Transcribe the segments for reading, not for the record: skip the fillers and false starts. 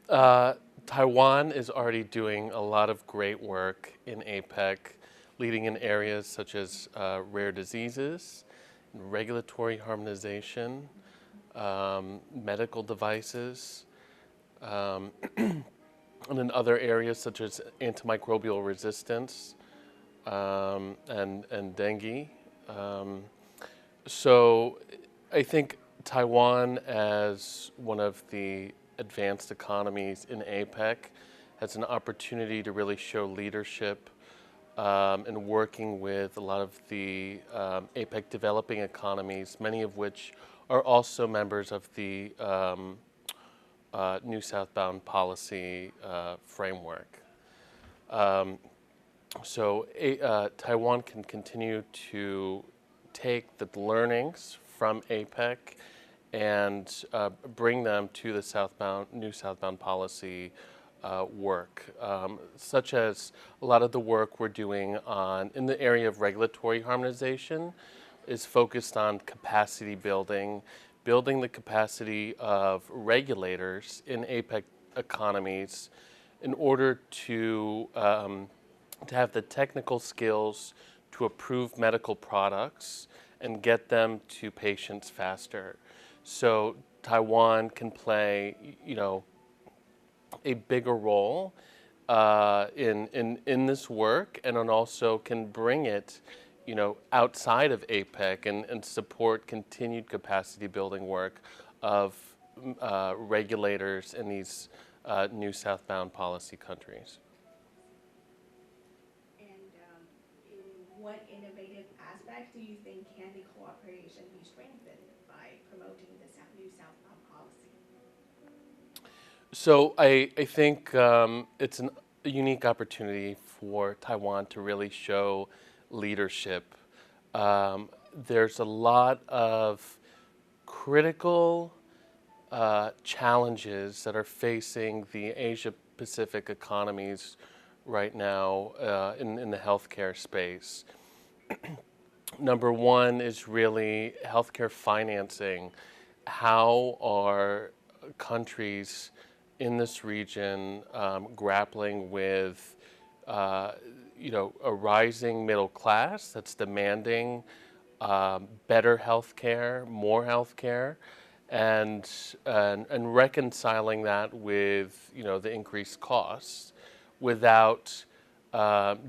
Uh, Taiwan is already doing a lot of great work in APEC, leading in areas such as rare diseases, regulatory harmonization, medical devices, um, and in other areas such as antimicrobial resistance and dengue. Um, so I think Taiwan, as one of the advanced economies in APEC, has an opportunity to really show leadership in working with a lot of the APEC developing economies, many of which are also members of the New Southbound Policy framework. Um, Taiwan can continue to take the learnings from APEC and bring them to the New Southbound Policy work, such as a lot of the work we're doing in the area of regulatory harmonization is focused on capacity building, building the capacity of regulators in APEC economies in order to have the technical skills to approve medical products and get them to patients faster. So Taiwan can play, a bigger role in this work, and then also can bring it, outside of APEC and support continued capacity building work of regulators in these new southbound policy countries. And in what innovative aspect do you think can the cooperation be strengthened by promoting the new southbound policy? So I think it's a unique opportunity for Taiwan to really show leadership. There's a lot of critical challenges that are facing the Asia Pacific economies right now in the healthcare space. Number one is really healthcare financing. How are countries in this region grappling with, a rising middle class that's demanding better healthcare, more healthcare, and reconciling that with, the increased costs without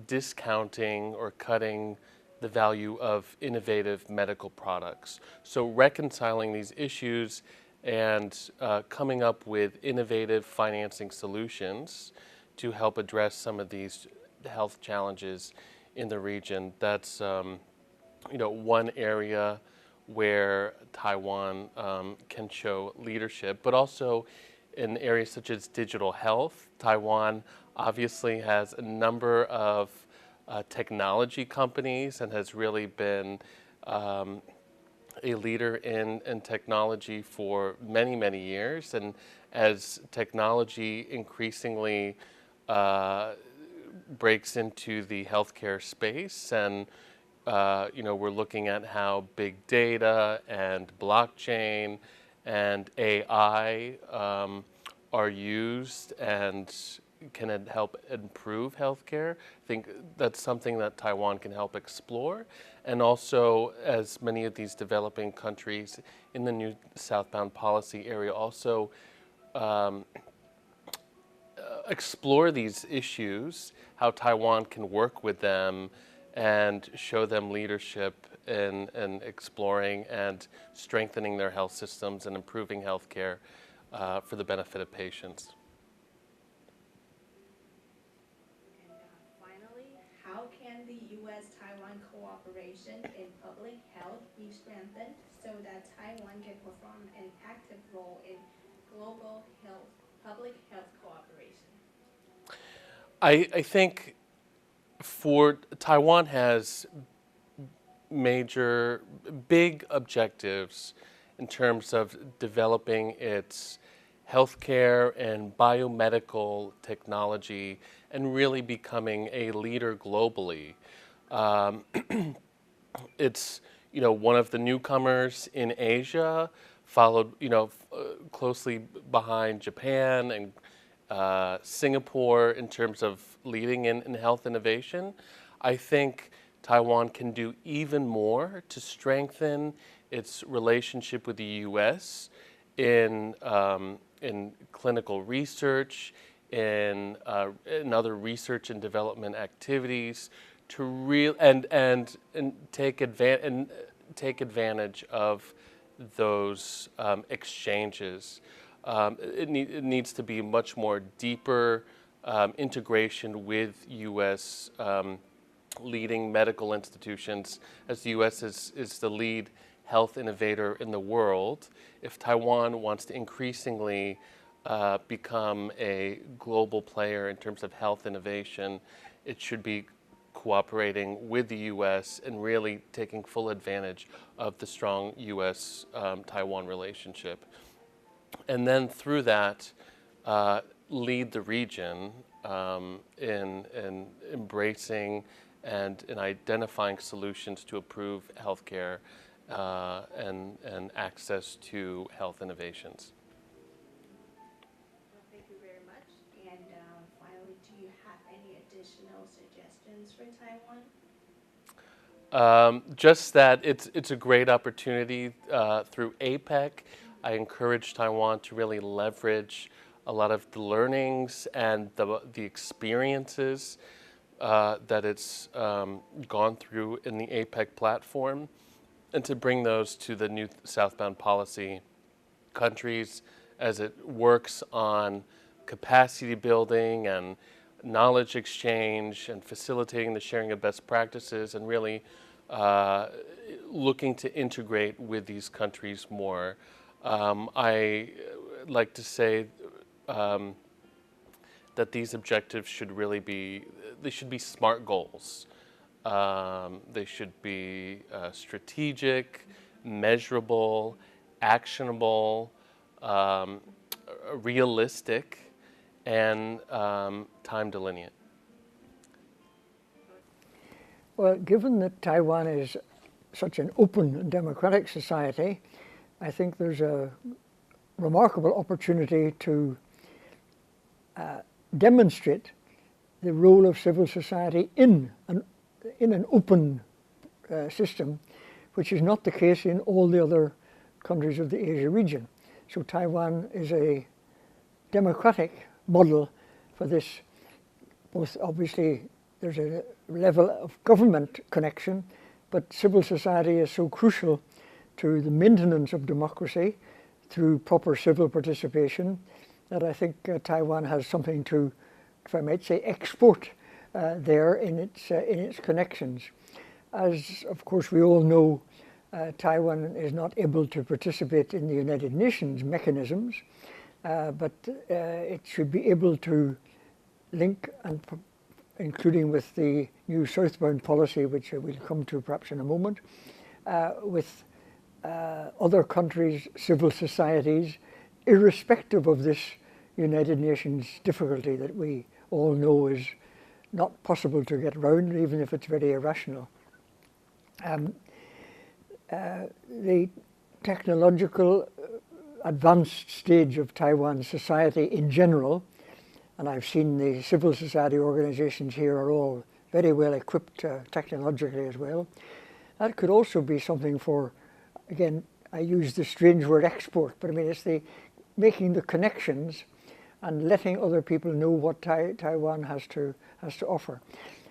discounting or cutting the value of innovative medical products. So reconciling these issues and coming up with innovative financing solutions to help address some of these health challenges in the region. That's one area where Taiwan can show leadership, but also in areas such as digital health. Taiwan obviously has a number of technology companies and has really been a leader in technology for many, many years. And as technology increasingly breaks into the healthcare space, and we're looking at how big data and blockchain and AI are used and can it help improve healthcare. I think that's something that Taiwan can help explore. And also, as many of these developing countries in the new southbound policy area also explore these issues, how Taiwan can work with them and show them leadership in exploring and strengthening their health systems and improving healthcare for the benefit of patients. And finally, how can the U.S.-Taiwan cooperation in public health be strengthened so that Taiwan can perform an active role in global health, public health cooperation? I think for Taiwan has major, big objectives in terms of developing its healthcare and biomedical technology and really becoming a leader globally. Um, it's one of the newcomers in Asia, followed closely behind Japan Singapore in terms of leading in health innovation, I think Taiwan can do even more to strengthen its relationship with the U.S. in clinical research, in other research and development activities, to and take advantage of those exchanges. It needs to be much more deeper integration with U.S. Leading medical institutions, as the U.S. is the lead health innovator in the world. If Taiwan wants to increasingly become a global player in terms of health innovation, it should be cooperating with the U.S. and really taking full advantage of the strong U.S.-Taiwan relationship. And then through that, lead the region in embracing and in identifying solutions to improve healthcare and access to health innovations. Well, thank you very much. And finally, do you have any additional suggestions for Taiwan? Just that it's a great opportunity through APEC. I encourage Taiwan to really leverage a lot of the learnings and the experiences that it's gone through in the APEC platform, and to bring those to the new southbound policy countries as it works on capacity building and knowledge exchange and facilitating the sharing of best practices, and really looking to integrate with these countries more. I like to say that these objectives should really be smart goals. They should be strategic, measurable, actionable, realistic, and time delineate. Well, given that Taiwan is such an open and democratic society, I think there's a remarkable opportunity to demonstrate the role of civil society in an open system, which is not the case in all the other countries of the Asia region. So Taiwan is a democratic model for this. Both obviously there's a level of government connection, but civil society is so crucial to the maintenance of democracy through proper civil participation that I think Taiwan has something to, if I might say, export there in its connections. As of course we all know, Taiwan is not able to participate in the United Nations mechanisms, but it should be able to link, and including with the new southbound policy, which we'll come to perhaps in a moment, with other countries' civil societies, irrespective of this United Nations difficulty that we all know is not possible to get around, even if it's very irrational. The technological advanced stage of Taiwan society in general, and I've seen the civil society organizations here are all very well equipped technologically as well. That could also be something for, again, I use the strange word export, but I mean it's the making the connections and letting other people know what Taiwan has to offer.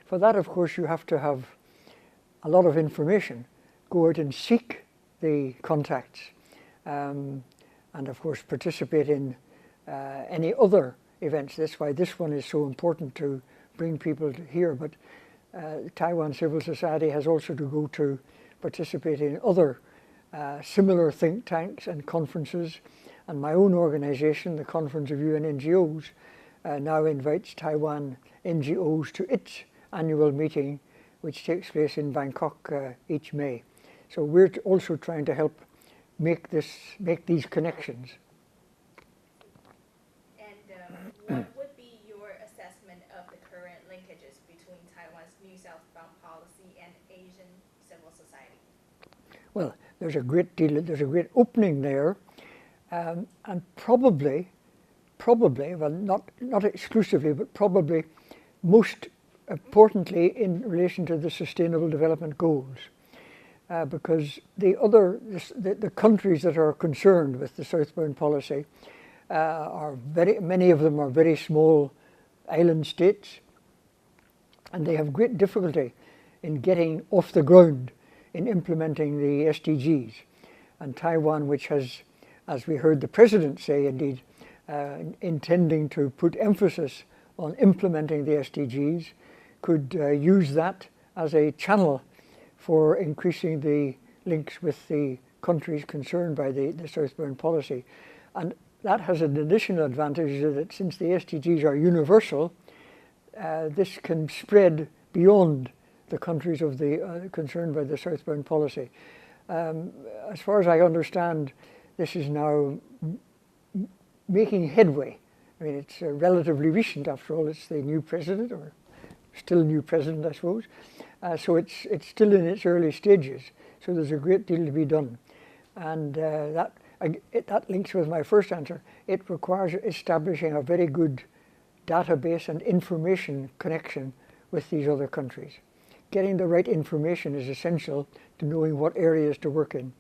For that, of course, you have to have a lot of information. Go out and seek the contacts, and of course participate in any other events. That's why this one is so important, to bring people here. But Taiwan civil society has also to go to participate in other similar think tanks and conferences. And my own organization, the Conference of UN NGOs, now invites Taiwan NGOs to its annual meeting, which takes place in Bangkok each May. So we're also trying to help make these connections. And what would be your assessment of the current linkages between Taiwan's new southbound policy and Asian civil society? Well, there's a great opening there, and probably probably, well, not exclusively, but probably most importantly in relation to the Sustainable Development Goals. Because the countries that are concerned with the southbound policy many of them are very small island states, and they have great difficulty in getting off the ground in implementing the SDGs. And Taiwan, which has, as we heard the President say indeed, intending to put emphasis on implementing the SDGs, could use that as a channel for increasing the links with the countries concerned by the southbound policy. And that has an additional advantage that since the SDGs are universal, this can spread beyond the countries of the concerned by the southbound policy. As far as I understand, this is now making headway. I mean, it's relatively recent after all. It's the new president, or still new president, I suppose. So it's still in its early stages. So there's a great deal to be done, and that links with my first answer. It requires establishing a very good database and information connection with these other countries. Getting the right information is essential to knowing what areas to work in.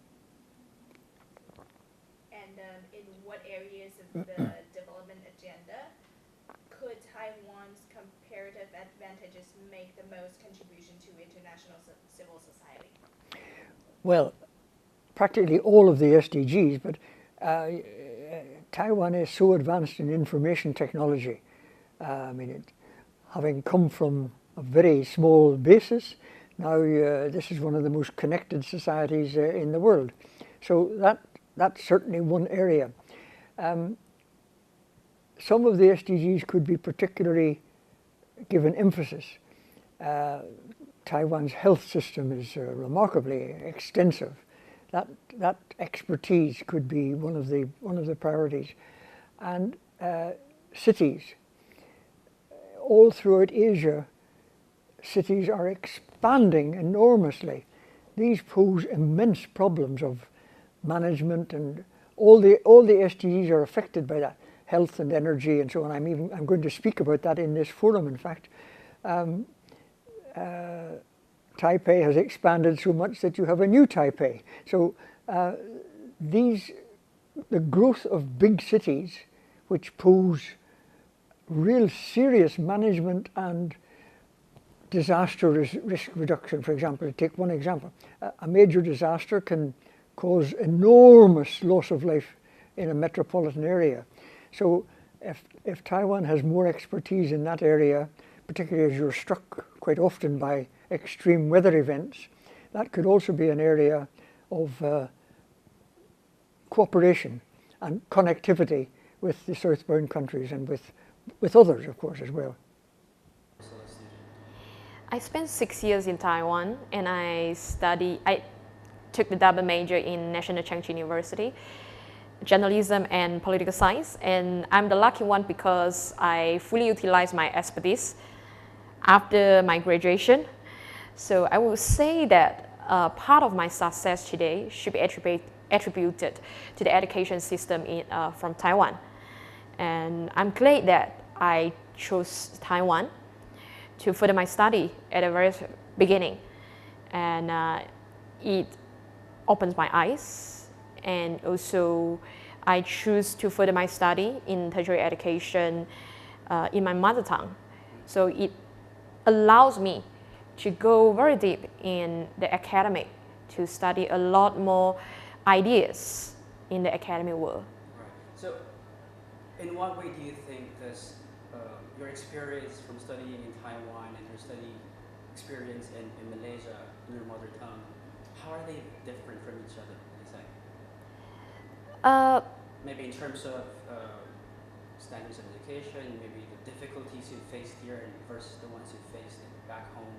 And in what areas of the development agenda could Taiwan's comparative advantages make the most contribution to international civil society? Well, practically all of the SDGs, but Taiwan is so advanced in information technology. I mean, having come from a very small basis, now this is one of the most connected societies in the world. So that's certainly one area. Some of the SDGs could be particularly given emphasis. Taiwan's health system is remarkably extensive. That expertise could be one of the priorities, and cities. All throughout Asia, cities are expanding enormously. These pose immense problems of management, and all the SDGs are affected by that, health and energy and so on. I'm going to speak about that in this forum. In fact, Taipei has expanded so much that you have a new Taipei. So the growth of big cities, which pose real serious management and disaster risk reduction. For example, to take one example, a major disaster can cause enormous loss of life in a metropolitan area. So if Taiwan has more expertise in that area, particularly as you're struck quite often by extreme weather events, that could also be an area of cooperation and connectivity with the southbound countries and with others, of course, as well. I spent 6 years in Taiwan, and I took the double major in National Chengchi University, journalism and political science, and I'm the lucky one because I fully utilized my expertise after my graduation. So I would say that part of my success today should be attributed to the education system from Taiwan. And I'm glad that I chose Taiwan to further my study at the very beginning. And it opens my eyes, and also I choose to further my study in tertiary education in my mother tongue. So it allows me to go very deep in the academic, to study a lot more ideas in the academic world. Right. So in what way do you think does your experience from studying in Taiwan and your study experience in Malaysia in your mother tongue, how are they different from each other, would you say? Maybe in terms of standards of education, maybe the difficulties you faced here versus the ones you faced back home.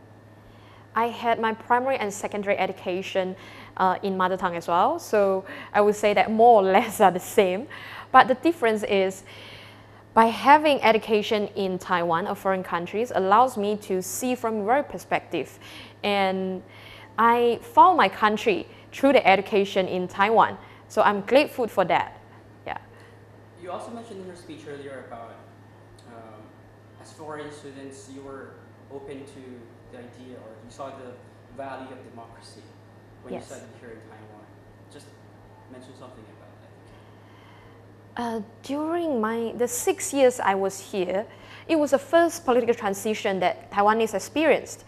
I had my primary and secondary education in mother tongue as well, so I would say that more or less are the same. But the difference is, by having education in Taiwan or foreign countries allows me to see from your perspective. And I found my country through the education in Taiwan. So I'm grateful for that. Yeah. you also mentioned in your speech earlier about as foreign students, you were open to the idea, or you saw the value of democracy when you Yes. studied here in Taiwan. Just mention something about that. During the 6 years I was here, it was the first political transition that Taiwanese experienced.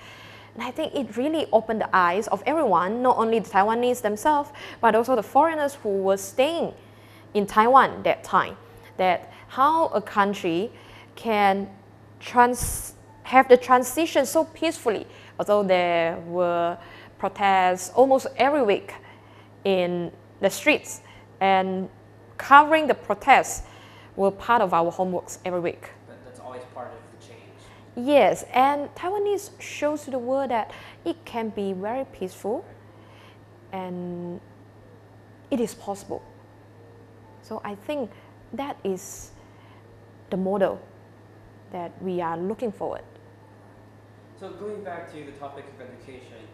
And I think it really opened the eyes of everyone, not only the Taiwanese themselves, but also the foreigners who were staying in Taiwan that time, that how a country can have the transition so peacefully, although there were protests almost every week in the streets, and covering the protests were part of our homeworks every week. That's always part of the change. Yes, and Taiwanese shows to the world that it can be very peaceful and it is possible. So I think that is the model that we are looking forward. So going back to the topic of education,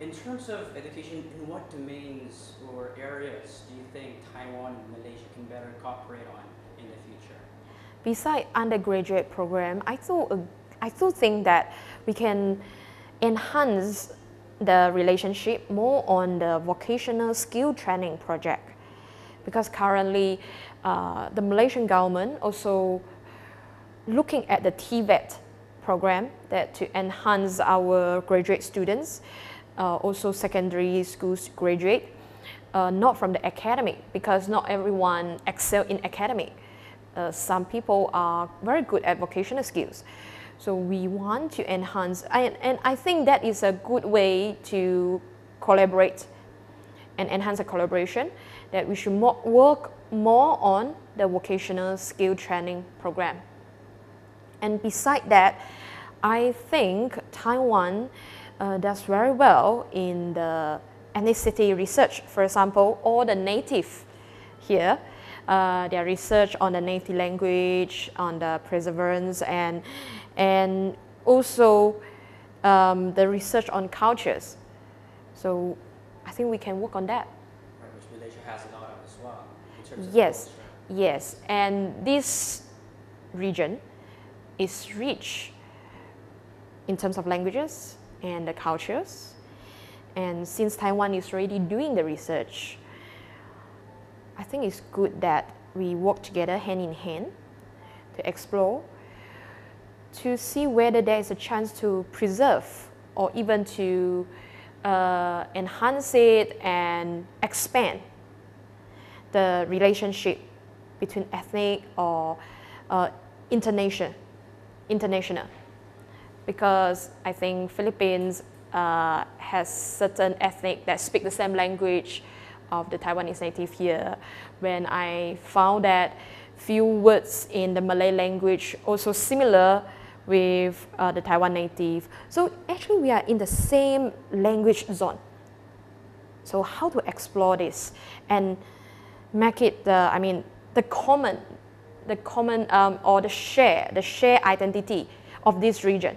in terms of education, in what domains or areas do you think Taiwan and Malaysia can better cooperate on in the future? Besides undergraduate program, I still think that we can enhance the relationship more on the vocational skill training project, because currently the Malaysian government also looking at the TVET program that to enhance our graduate students, also secondary schools graduate, not from the academic, because not everyone excel in academic. Some people are very good at vocational skills. So we want to enhance, and I think that is a good way to collaborate and enhance the collaboration, that we should work more on the vocational skill training program. And beside that, I think Taiwan does very well in the ethnicity research. For example, all the native here, their research on the native language, on the perseverance, and also the research on cultures. So I think we can work on that. Right, which Malaysia has a lot of as well, in terms of Yes, culture. yes, and this region is rich in terms of languages and the cultures. And since Taiwan is already doing the research, I think it's good that we work together hand in hand to explore, to see whether there is a chance to preserve or even to enhance it and expand the relationship between ethnic or international. Because I think Philippines has certain ethnic that speak the same language of the Taiwanese native here. When I found that few words in the Malay language also similar with the Taiwan native. So actually we are in the same language zone. So how to explore this and make it the common or the shared identity of this region,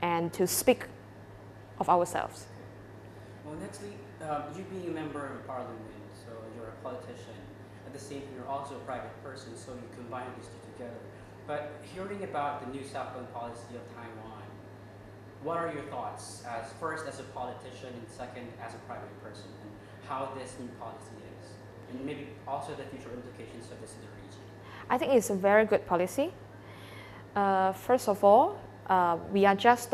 and to speak of ourselves. Well, nextly, you being a member of parliament, so you're a politician. At the same time, you're also a private person, so you combine these two together. But hearing about the new southbound policy of Taiwan, what are your thoughts, first as a politician and second as a private person, and how this new policy is, and maybe also the future implications of this in the region? I think it's a very good policy. First of all, we are just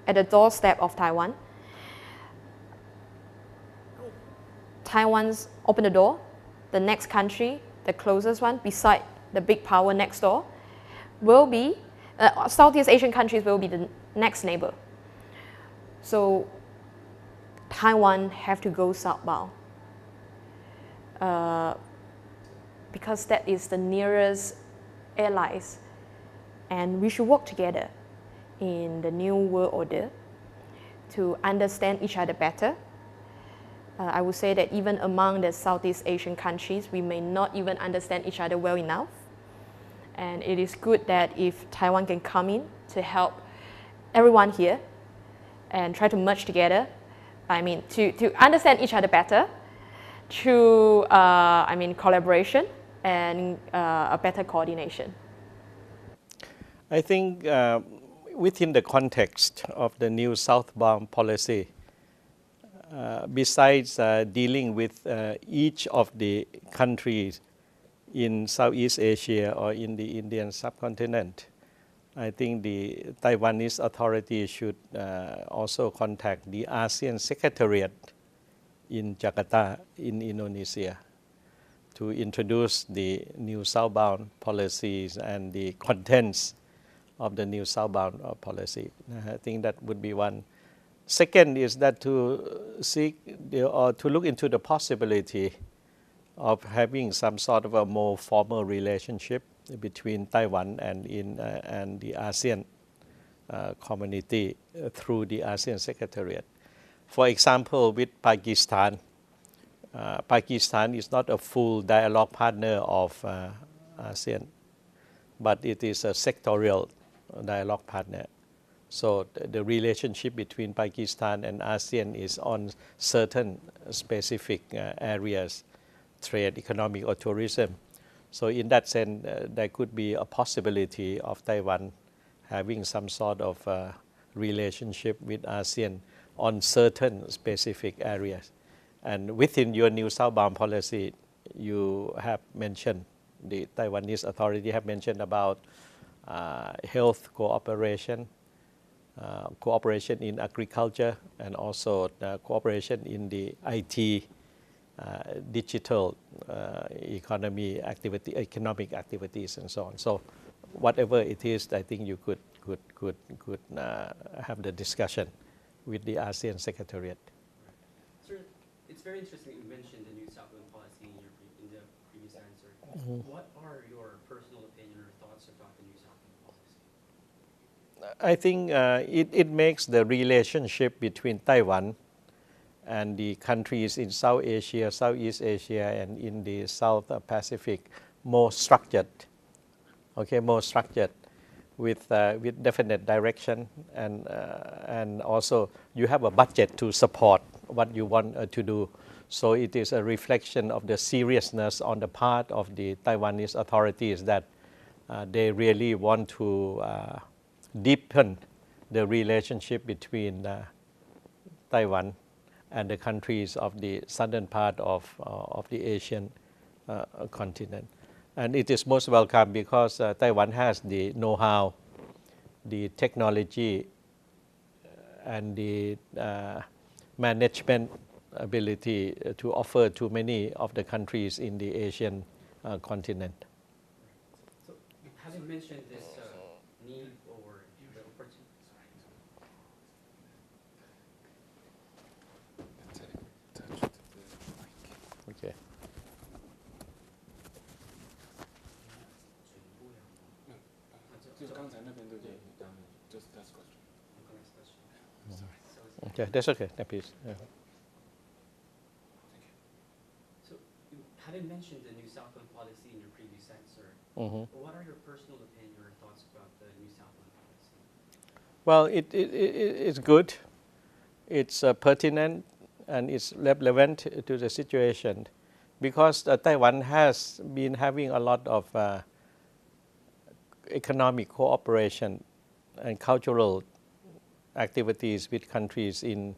at the doorstep of Taiwan. Taiwan's open the door. The next country, the closest one, beside the big power next door, will be Southeast Asian countries will be the next neighbor. So Taiwan have to go southbound because that is the nearest allies, and we should work together in the new world order to understand each other better. I would say that even among the Southeast Asian countries, we may not even understand each other well enough. And it is good that if Taiwan can come in to help everyone here and try to merge together, to understand each other better through collaboration and a better coordination? I think within the context of the new southbound policy, besides dealing with each of the countries in Southeast Asia or in the Indian subcontinent, I think the Taiwanese authorities should also contact the ASEAN Secretariat in Jakarta in Indonesia to introduce the new southbound policies and the contents of the new southbound policy. I think that would be one. Second is that to seek or to look into the possibility of having some sort of a more formal relationship between Taiwan and the ASEAN community through the ASEAN Secretariat. For example, with Pakistan, Pakistan is not a full dialogue partner of ASEAN, but it is a sectorial dialogue partner. So the relationship between Pakistan and ASEAN is on certain specific areas, trade, economic, or tourism. So in that sense, there could be a possibility of Taiwan having some sort of relationship with ASEAN on certain specific areas. And within your new southbound policy, you have mentioned, the Taiwanese authority have mentioned about health cooperation, cooperation in agriculture, and also cooperation in the IT, digital economic activities, and so on. So whatever it is, I think you could have the discussion with the ASEAN Secretariat. Sir, it's very interesting you mentioned the new southbound policy in the previous answer. What are your personal opinion or thoughts about the new southbound policy? I think it makes the relationship between Taiwan and the countries in South Asia, Southeast Asia, and in the South Pacific more structured. Okay, more structured, with definite direction, and also you have a budget to support what you want to do. So it is a reflection of the seriousness on the part of the Taiwanese authorities that they really want to deepen the relationship between Taiwan and the countries of the southern part of the Asian continent. And it is most welcome because Taiwan has the know-how, the technology, and the management ability to offer to many of the countries in the Asian continent. So, having mentioned this need or the opportunity. Okay. Okay, that's okay. Yeah, please. Yeah. So, having mentioned the new southbound policy in your previous answer, what are your personal opinion or thoughts about the new southbound policy? Well, it's good. It's pertinent and it's relevant to the situation because Taiwan has been having a lot of economic cooperation and cultural activities with countries in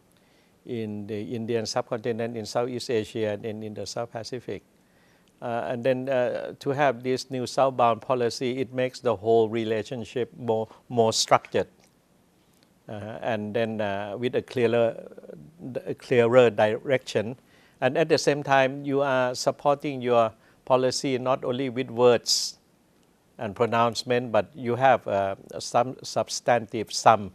the Indian subcontinent, in Southeast Asia, and in the South Pacific. And then to have this new southbound policy, it makes the whole relationship more structured. And then with a clearer direction. And at the same time, you are supporting your policy not only with words and pronouncement, but you have some substantive sum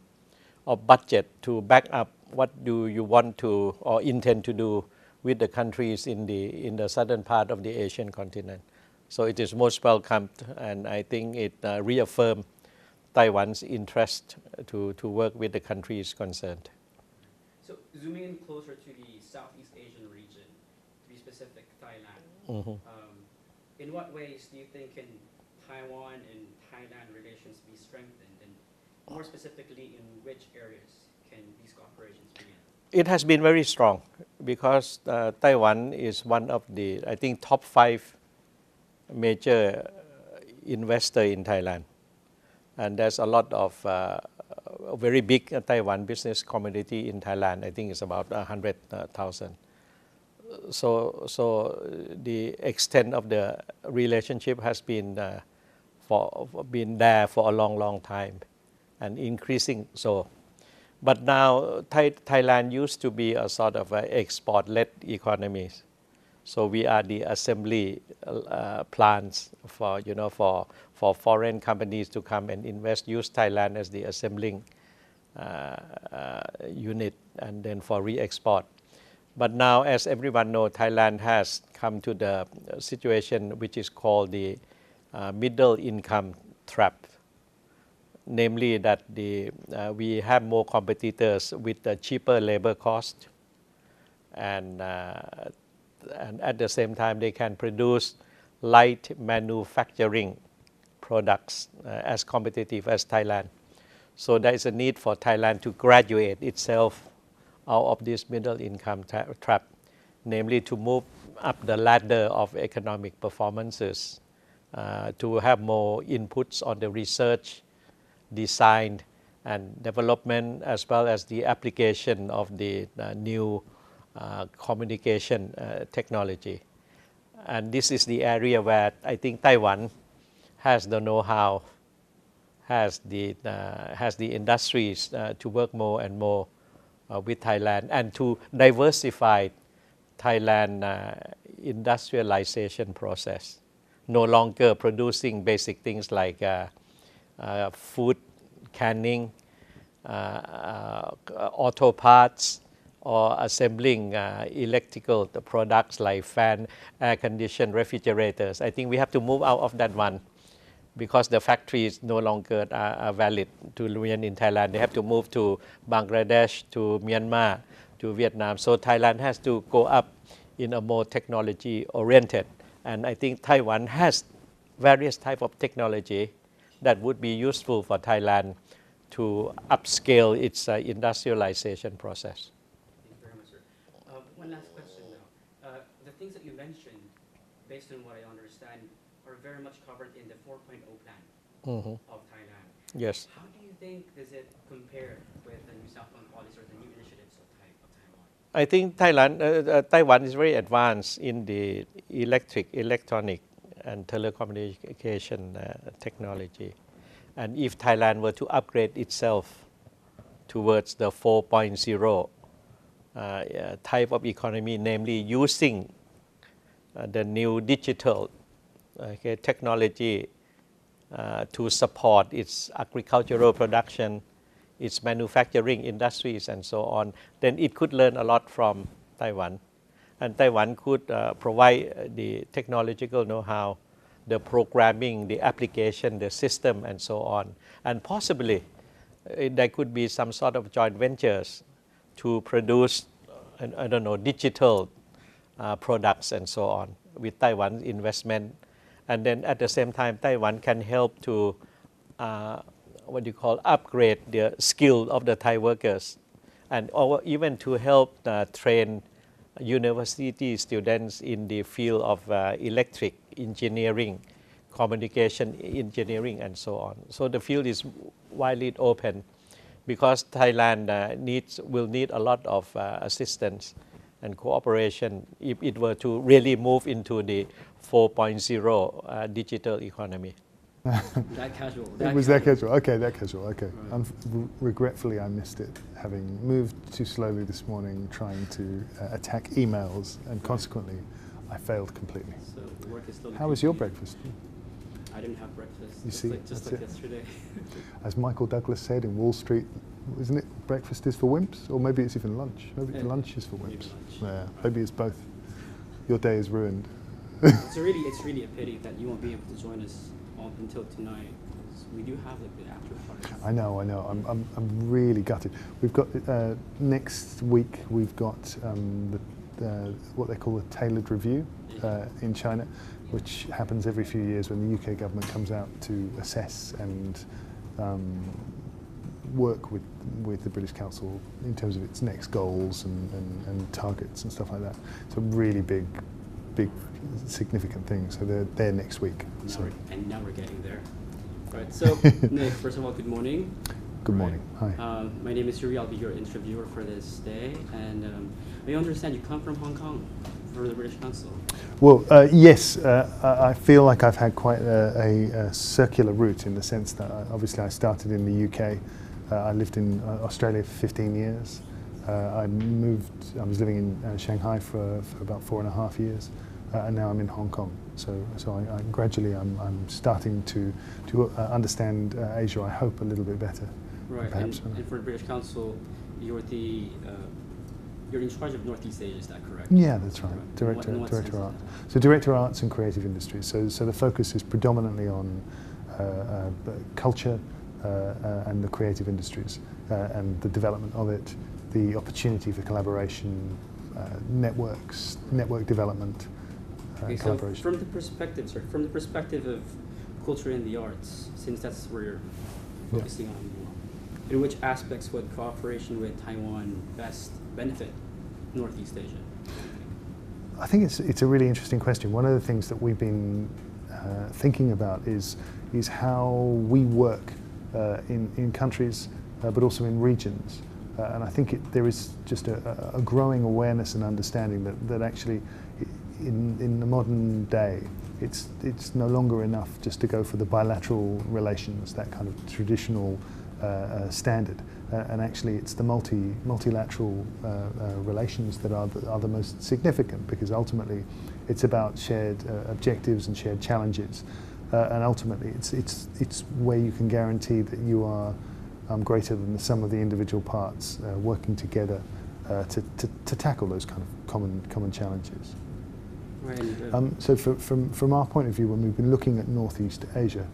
of budget to back up what do you want to or intend to do with the countries in the southern part of the Asian continent. So it is most welcomed, and I think it reaffirms Taiwan's interest to work with the countries concerned. So zooming in closer to the Southeast Asian region, to be specific, Thailand, in what ways do you think can Taiwan and Thailand relations be strengthened, and more specifically, in which areas can these cooperations begin? It has been very strong because Taiwan is one of the, I think, top 5 major investor in Thailand. And there's a lot of very big Taiwan business community in Thailand. I think it's about 100,000. So the extent of the relationship has been there for a long time and increasing so. But now Thailand used to be a sort of export-led economy. So we are the assembly plants for foreign companies to come and invest, use Thailand as the assembling unit, and then for re-export. But now, as everyone knows, Thailand has come to the situation which is called the middle income trap. Namely that we have more competitors with the cheaper labor cost, and at the same time they can produce light manufacturing products as competitive as Thailand. So there is a need for Thailand to graduate itself out of this middle income trap, namely to move up the ladder of economic performances, to have more inputs on the research, design and development, as well as the application of the new communication technology. And this is the area where I think Taiwan has the know-how, has the industries to work more and more with Thailand, and to diversify Thailand industrialization process. No longer producing basic things like food canning, auto parts, or assembling electrical products like fan, air conditioned refrigerators. I think we have to move out of that one, because the factories no longer are valid to remain in Thailand. They have to move to Bangladesh, to Myanmar, to Vietnam. So Thailand has to go up in a more technology oriented. And I think Taiwan has various type of technology that would be useful for Thailand to upscale its industrialization process. Thank you very much, sir. One last question now. The things that you mentioned, based on what I understand, are very much covered in the 4.0 plan of Thailand. Yes. How do you think does it compare with the new South Bund policy or the new initiatives of Taiwan? I think Taiwan is very advanced in the electronic and telecommunication technology. And if Thailand were to upgrade itself towards the 4.0 type of economy, namely using the new digital technology to support its agricultural production, its manufacturing industries and so on, then it could learn a lot from Taiwan. And Taiwan could provide the technological know-how, the programming, the application, the system and so on. And possibly there could be some sort of joint ventures to produce, I don't know, digital products and so on with Taiwan's investment. And then at the same time, Taiwan can help to upgrade the skill of the Thai workers, and or even to help train university students in the field of electric engineering, communication engineering and so on. So the field is widely open, because Thailand will need a lot of assistance and cooperation if it were to really move into the 4.0 digital economy. That casual. It was that casual. Okay, that casual. Okay. Regretfully, I missed it, having moved too slowly this morning, trying to attack emails, and consequently, I failed completely. So the work is still. How was your breakfast? I didn't have breakfast. You see, just like yesterday. As Michael Douglas said in Wall Street, isn't it breakfast is for wimps? Or maybe it's even lunch. Maybe lunch is for wimps. Yeah, maybe it's both. Your day is ruined. It's really a pity that you won't be able to join us until tonight. We do have like the after party. I know. I'm really gutted. We've got next week. We've got what they call a tailored review in China, which happens every few years when the UK government comes out to assess and work with the British Council in terms of its next goals and targets and stuff like that. It's a really big big significant thing. So they're there next week. So. And now we're getting there. Right. So Nick, first of all, good morning. Good morning. Hi. My name is Yuri. I'll be your interviewer for this day. And I understand you come from Hong Kong for the British Council. Well, yes. I feel like I've had quite a circular route in the sense that obviously I started in the UK. I lived in Australia for 15 years. I was living in Shanghai for about 4.5 years. And now I'm in Hong Kong. So I gradually I'm starting to understand Asia, I hope, a little bit better. Right. Perhaps. And for the British Council, you're in charge of Northeast Asia, is that correct? Yeah, that's right. Right. Director Arts. So Director Arts and Creative Industries. So the focus is predominantly on culture and the creative industries and the development of it, the opportunity for collaboration, network development. Okay, so from the perspective of culture and the arts, since that's where you're focusing on, in which aspects would cooperation with Taiwan best benefit Northeast Asia? I think it's a really interesting question. One of the things that we've been thinking about is how we work in countries, but also in regions. And I think there is just a growing awareness and understanding that actually in the modern day, it's no longer enough just to go for the bilateral relations, that kind of traditional standard, and actually it's the multilateral relations that are the most significant, because ultimately it's about shared objectives and shared challenges, and ultimately it's where you can guarantee that you are greater than the sum of the individual parts, working together to tackle those kind of common challenges. Right. So from our point of view, when we've been looking at Northeast Asia,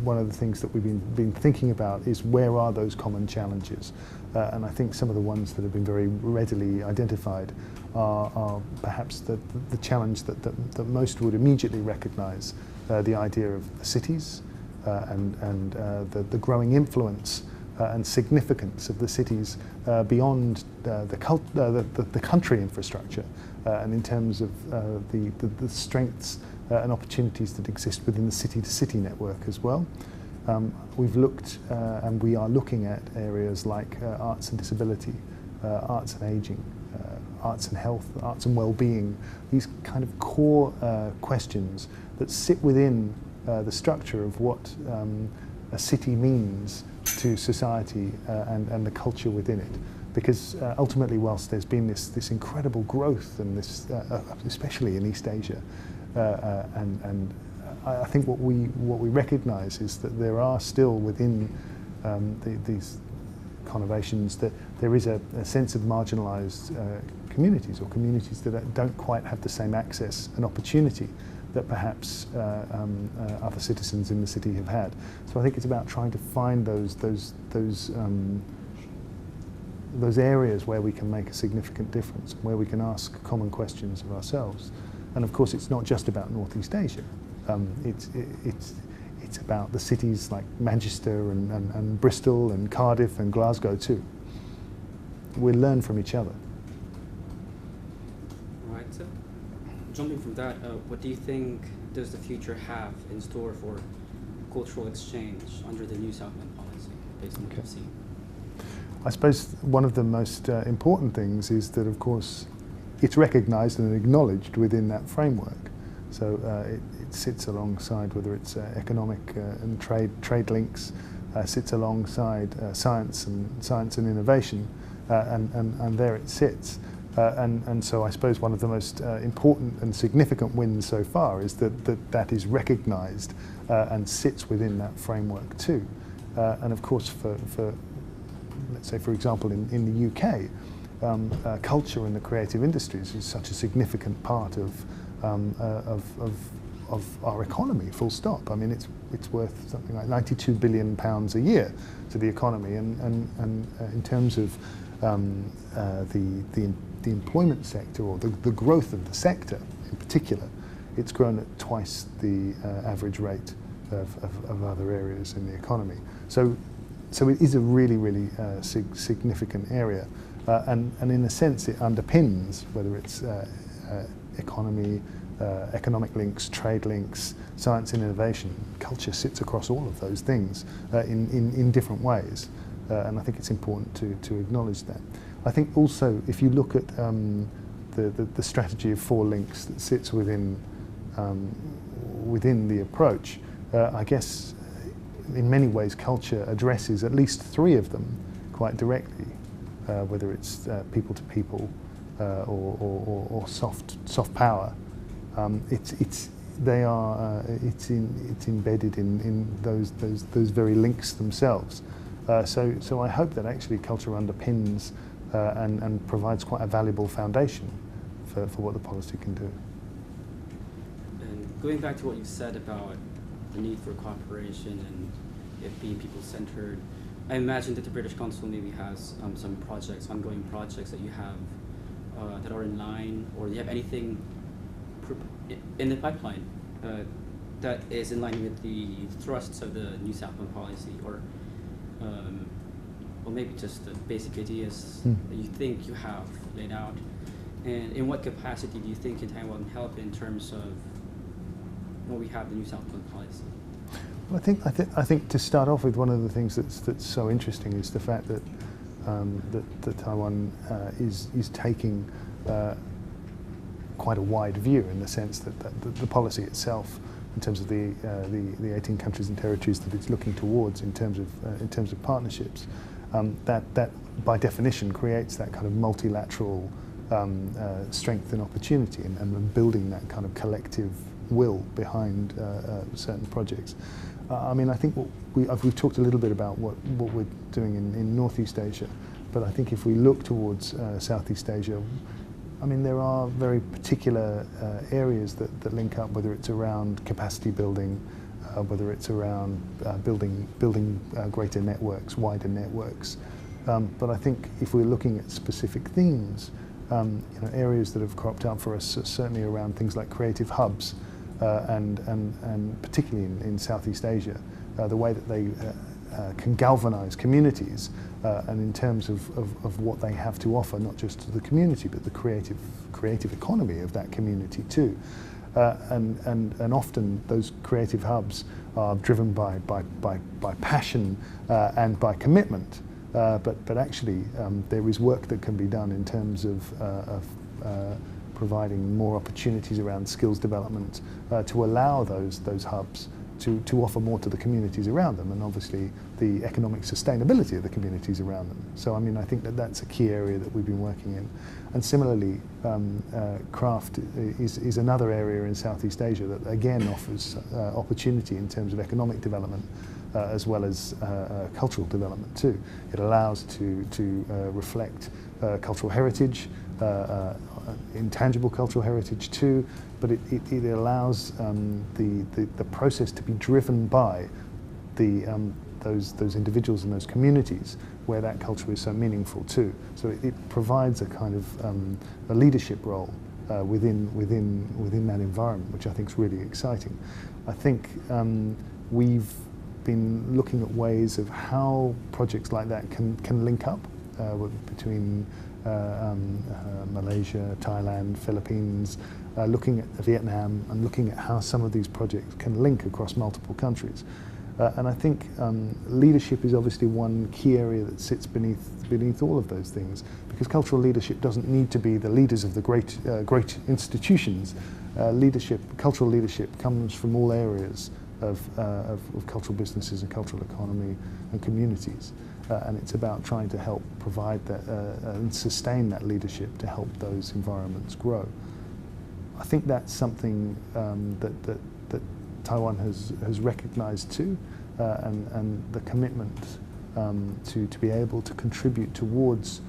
one of the things that we've been thinking about is where are those common challenges, and I think some of the ones that have been very readily identified are perhaps the challenge that most would immediately recognise, the idea of the cities and the growing influence and significance of the cities beyond the country infrastructure, and in terms of the strengths and opportunities that exist within the city-to-city network as well. We've looked and we are looking at areas like arts and disability, arts and ageing, arts and health, arts and well-being, these kind of core questions that sit within the structure of what a city means to society and the culture within it. Because ultimately, whilst there's been this incredible growth, and this, especially in East Asia, and I think what we recognise is that there are still within these connotations that there is a sense of marginalised communities, or communities that don't quite have the same access and opportunity that perhaps other citizens in the city have had. So I think it's about trying to find those areas where we can make a significant difference, where we can ask common questions of ourselves. And of course, it's not just about Northeast Asia. It's about the cities like Manchester and Bristol and Cardiff and Glasgow too. We learn from each other. Right. So, jumping from that, what do you think does the future have in store for cultural exchange under the new Southland policy, based on what you've seen? I suppose one of the most important things is that, of course, it's recognised and acknowledged within that framework. So it sits alongside, whether it's economic and trade links, sits alongside science and innovation, and there it sits. And so I suppose one of the most important and significant wins so far is that is recognised and sits within that framework too. And of course, for let's say, for example, in the UK, culture and the creative industries is such a significant part of our economy, full stop. I mean, it's worth something like £92 billion a year to the economy, and in terms of the employment sector, or the growth of the sector in particular, it's grown at twice the average rate of other areas in the economy. So it is a really significant area, and in a sense it underpins, whether it's economy, economic links, trade links, science and innovation. Culture sits across all of those things in different ways, and I think it's important to acknowledge that. I think also if you look at the strategy of 4 links that sits within the approach, I guess in many ways culture addresses at least 3 of them quite directly, whether it's people to people or soft power. It's embedded in those very links themselves. So I hope that actually culture underpins and provides quite a valuable foundation for what the policy can do. And going back to what you said about the need for cooperation and it being people-centered, I imagine that the British Council maybe has some projects, ongoing projects that you have that are in line, or do you have anything in the pipeline that is in line with the thrusts of the New South Wales policy, or maybe just the basic ideas that you think you have laid out? And in what capacity do you think can Taiwan help in terms of when we have the New South Wales policy? Well, I think to start off with, one of the things that's so interesting is the fact that that Taiwan is taking quite a wide view, in the sense that the policy itself, in terms of the 18 countries and territories that it's looking towards in terms of partnerships, that by definition creates that kind of multilateral strength and opportunity, and building that kind of collective will behind certain projects. I mean, I think we've talked a little bit about what we're doing in Northeast Asia, but I think if we look towards Southeast Asia, I mean, there are very particular areas that link up, whether it's around capacity building, whether it's around building greater networks, wider networks. But I think if we're looking at specific themes, areas that have cropped up for us are certainly around things like creative hubs, and particularly in Southeast Asia, the way that they can galvanize communities, and in terms of what they have to offer, not just to the community, but the creative economy of that community too. And often those creative hubs are driven by passion and by commitment. But actually, there is work that can be done in terms of providing more opportunities around skills development to allow those hubs to offer more to the communities around them, and obviously the economic sustainability of the communities around them. So I mean, I think that's a key area that we've been working in. And similarly, craft is another area in Southeast Asia that again offers opportunity in terms of economic development, as well as cultural development too. It allows to reflect cultural heritage, intangible cultural heritage too, but it allows the process to be driven by those individuals and those communities where that culture is so meaningful too. So it provides a kind of a leadership role within that environment, which I think is really exciting. I think we've been looking at ways of how projects like that can link up between Malaysia, Thailand, Philippines, looking at Vietnam, and looking at how some of these projects can link across multiple countries. And I think leadership is obviously one key area that sits beneath all of those things, because cultural leadership doesn't need to be the leaders of the great institutions. Cultural leadership comes from all areas of cultural businesses and cultural economy and communities. And it's about trying to help provide that and sustain that leadership to help those environments grow. I think that's something that Taiwan has recognized too, and the commitment to be able to contribute towards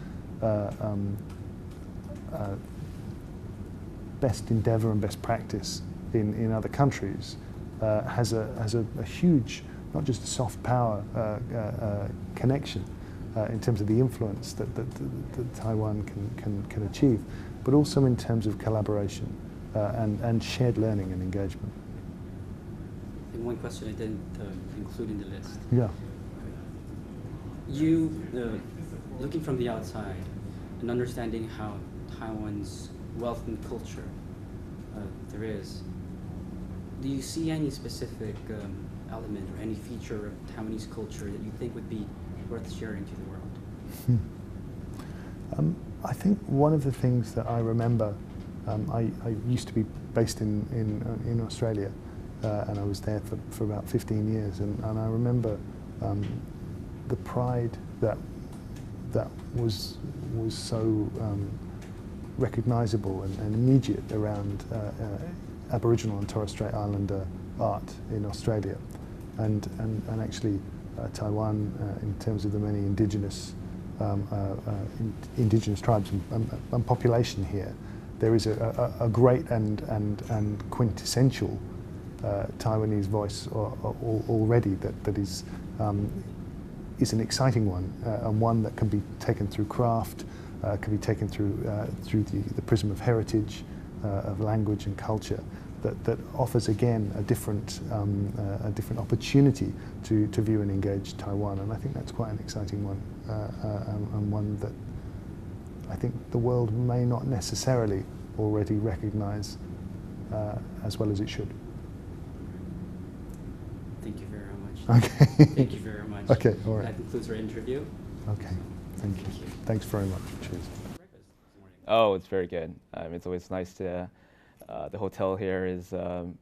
best endeavor and best practice in other countries has a huge, not just a soft power connection in terms of the influence that Taiwan can achieve, but also in terms of collaboration and shared learning and engagement. And one question I didn't include in the list. Yeah. You, looking from the outside and understanding how Taiwan's wealth and culture there is, do you see any specific element or any feature of Taiwanese culture that you think would be worth sharing to the world? I think one of the things that I remember, I used to be based in Australia, and I was there for about 15 years, and I remember the pride that was so recognisable and immediate around Aboriginal and Torres Strait Islander art in Australia, and actually Taiwan in terms of the many indigenous tribes and population here. There is a great and quintessential Taiwanese voice already that is an exciting one, and one that can be taken through craft, can be taken through the prism of heritage, of language and culture, that offers again a different opportunity to view and engage Taiwan, and I think that's quite an exciting one, and one that I think the world may not necessarily already recognise as well as it should. Thank you very much. Okay. Thank you very much. Okay, all right. That concludes our interview. Okay, thank you. Thanks very much. Cheers. Oh, it's very good. It's always nice to, the hotel here is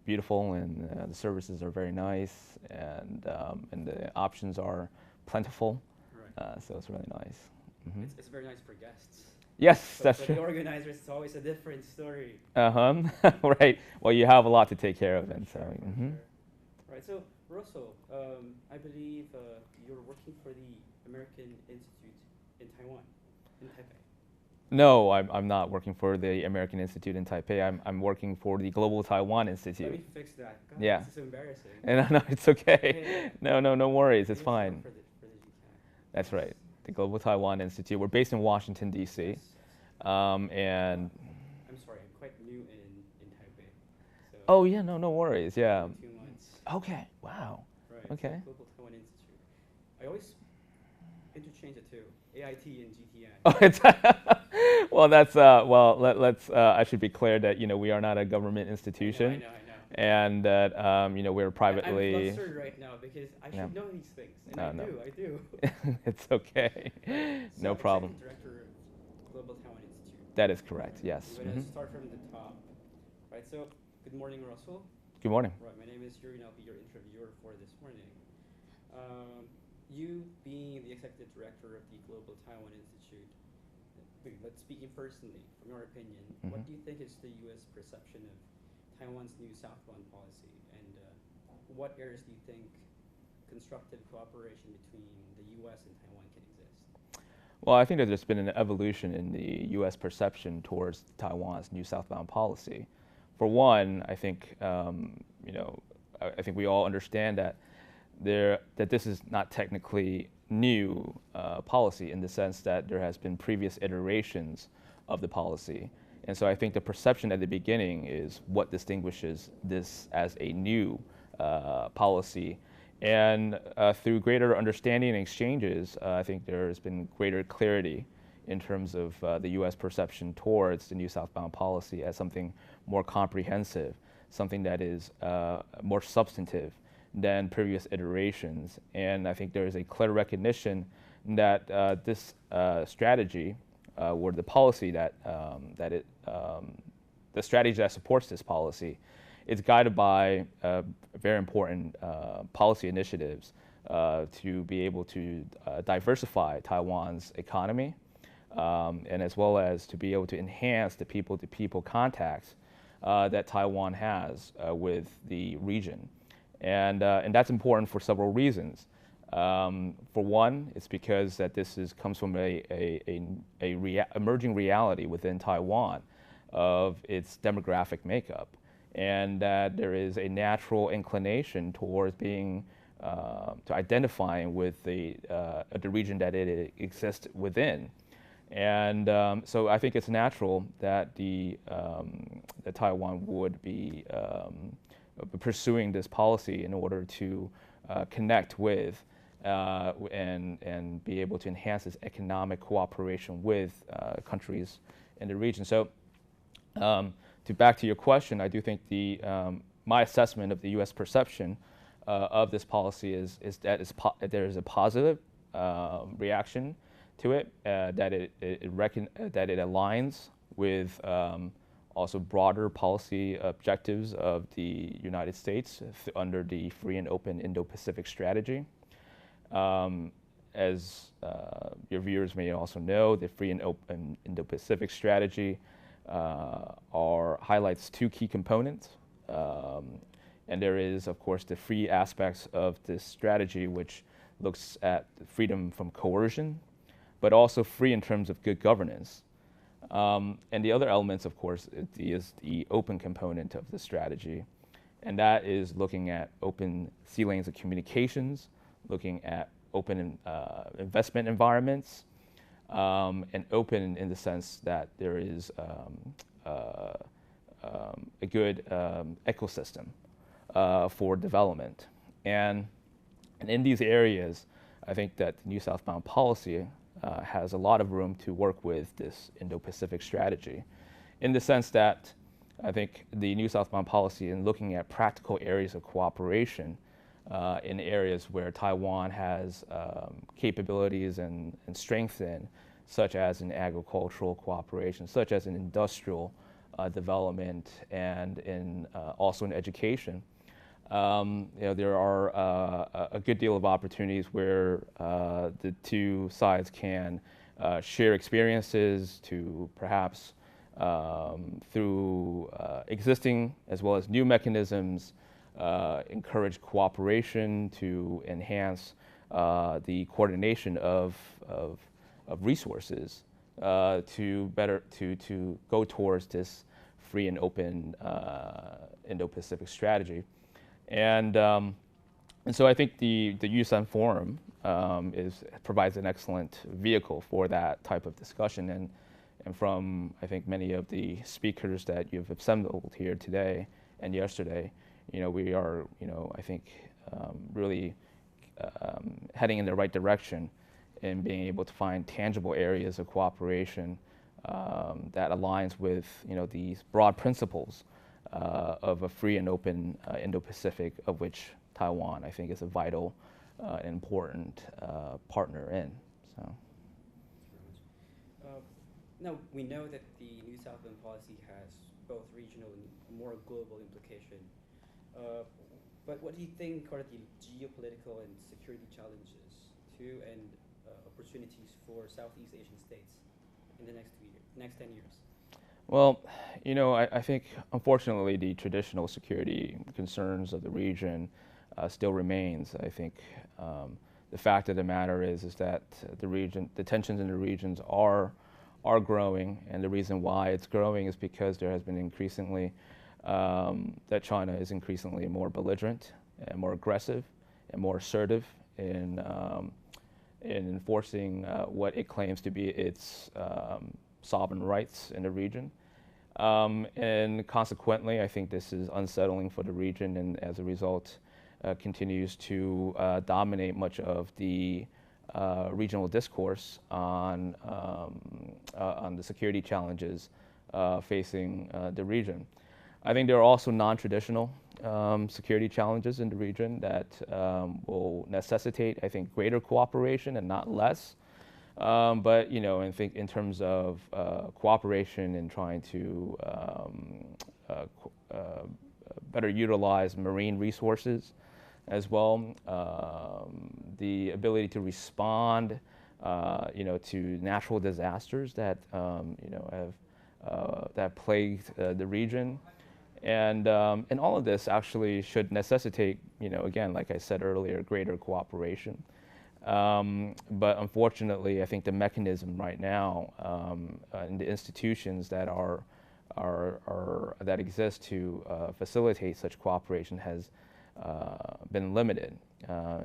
beautiful, and the services are very nice, and the options are plentiful, Right. so it's really nice. Mm-hmm. It's very nice for guests. Yes, But that's for true. the organizers, it's always a different story. Right. Well, you have a lot to take care of, and so. Mm-hmm. Right. So, Russell, I believe you're working for the American Institute in Taiwan, in Taipei. No, I'm not working for the American Institute in Taipei. I'm working for the Global Taiwan Let Institute. me fix that. God, Yeah. This is so embarrassing. And no, it's okay. Okay. No worries. It's Yes, fine. For the GTAC. That's right. The Global Taiwan Institute. We're based in Washington, D.C. Yes. And I'm sorry, I'm quite new in Taipei. So oh yeah, no worries. Yeah. 2 months. Okay. Wow. Right. Okay. Global Taiwan Institute. I always interchange the two, AIT and GTI. Oh, it's well. That's well. Let's. I should be clear that we are not a government institution, I know. and that we're privately. I'm flustered right now because I should know these things, and No. I do. It's okay. So No problem. Executive Director of Global Taiwan Institute. That is correct. Yes. I'm going to Mhm. start from the top. Right. So, good morning, Russell. Good morning. Right. My name is Yuri, and I'll be your interviewer for this morning. You being the Executive Director of the Global Taiwan Institute, but speaking personally, from your opinion, what do you think is the U.S. perception of Taiwan's new southbound policy, and what areas do you think constructive cooperation between the U.S. and Taiwan can exist? Well, I think that there's been an evolution in the U.S. perception towards Taiwan's new southbound policy. For one, I think I think we all understand that this is not technically new policy in the sense that there has been previous iterations of the policy. And so I think the perception at the beginning is what distinguishes this as a new policy. And through greater understanding and exchanges, I think there has been greater clarity in terms of the U.S. perception towards the new southbound policy as something more comprehensive, something that is more substantive than previous iterations. And I think there is a clear recognition that this strategy, or the policy the strategy that supports this policy, is guided by very important policy initiatives to be able to diversify Taiwan's economy, and as well as to be able to enhance the people-to-people contacts that Taiwan has with the region. And that's important for several reasons. For one, it's because that this comes from emerging reality within Taiwan of its demographic makeup, and that there is a natural inclination towards being to identifying with the region that it exists within. And so I think it's natural that that Taiwan would be pursuing this policy in order to connect with and be able to enhance its economic cooperation with countries in the region. So back to your question, I do think my assessment of the U.S. perception of this policy is that there is a positive reaction to it, that it aligns with also broader policy objectives of the United States under the free and open Indo-Pacific strategy. As your viewers may also know, the free and open Indo-Pacific strategy highlights two key components. And there is, of course, the free aspects of this strategy, which looks at freedom from coercion, but also free in terms of good governance. And the other elements, of course, is the open component of the strategy. And that is looking at open sea lanes of communications, looking at open investment environments, and open in the sense that there is a good ecosystem for development. And in these areas, I think that the New Southbound policy has a lot of room to work with this Indo-Pacific strategy, in the sense that I think the New Southbound policy, in looking at practical areas of cooperation in areas where Taiwan has capabilities and strength in, such as in agricultural cooperation, such as in industrial development, and also in education. There are a good deal of opportunities where the two sides can share experiences to perhaps through existing as well as new mechanisms encourage cooperation to enhance the coordination of resources to go towards this free and open Indo-Pacific strategy. And so I think the Yushan Forum provides an excellent vehicle for that type of discussion. And from, I think, many of the speakers that you've assembled here today and yesterday, we are, I think, really heading in the right direction in being able to find tangible areas of cooperation that aligns with, these broad principles of a free and open Indo-Pacific, of which Taiwan, I think, is a vital and important partner in. So. Now, we know that the New Southbound policy has both regional and more global implication. But what do you think are the geopolitical and security challenges to and opportunities for Southeast Asian states in the next 10 years? Well, I think, unfortunately, the traditional security concerns of the region still remains. I think the fact of the matter is that the tensions in the regions are growing, and the reason why it's growing is because there has been increasingly that China is increasingly more belligerent and more aggressive and more assertive in enforcing what it claims to be its sovereign rights in the region. And consequently, I think this is unsettling for the region, and as a result, continues to dominate much of the regional discourse on the security challenges facing the region. I think there are also non-traditional security challenges in the region that will necessitate, I think, greater cooperation and not less. But I think in terms of cooperation in trying to better utilize marine resources as well, the ability to respond, to natural disasters that that plagued the region, and all of this actually should necessitate, again, like I said earlier, greater cooperation. But unfortunately, I think the mechanism right now and the institutions that that exist to facilitate such cooperation has been limited.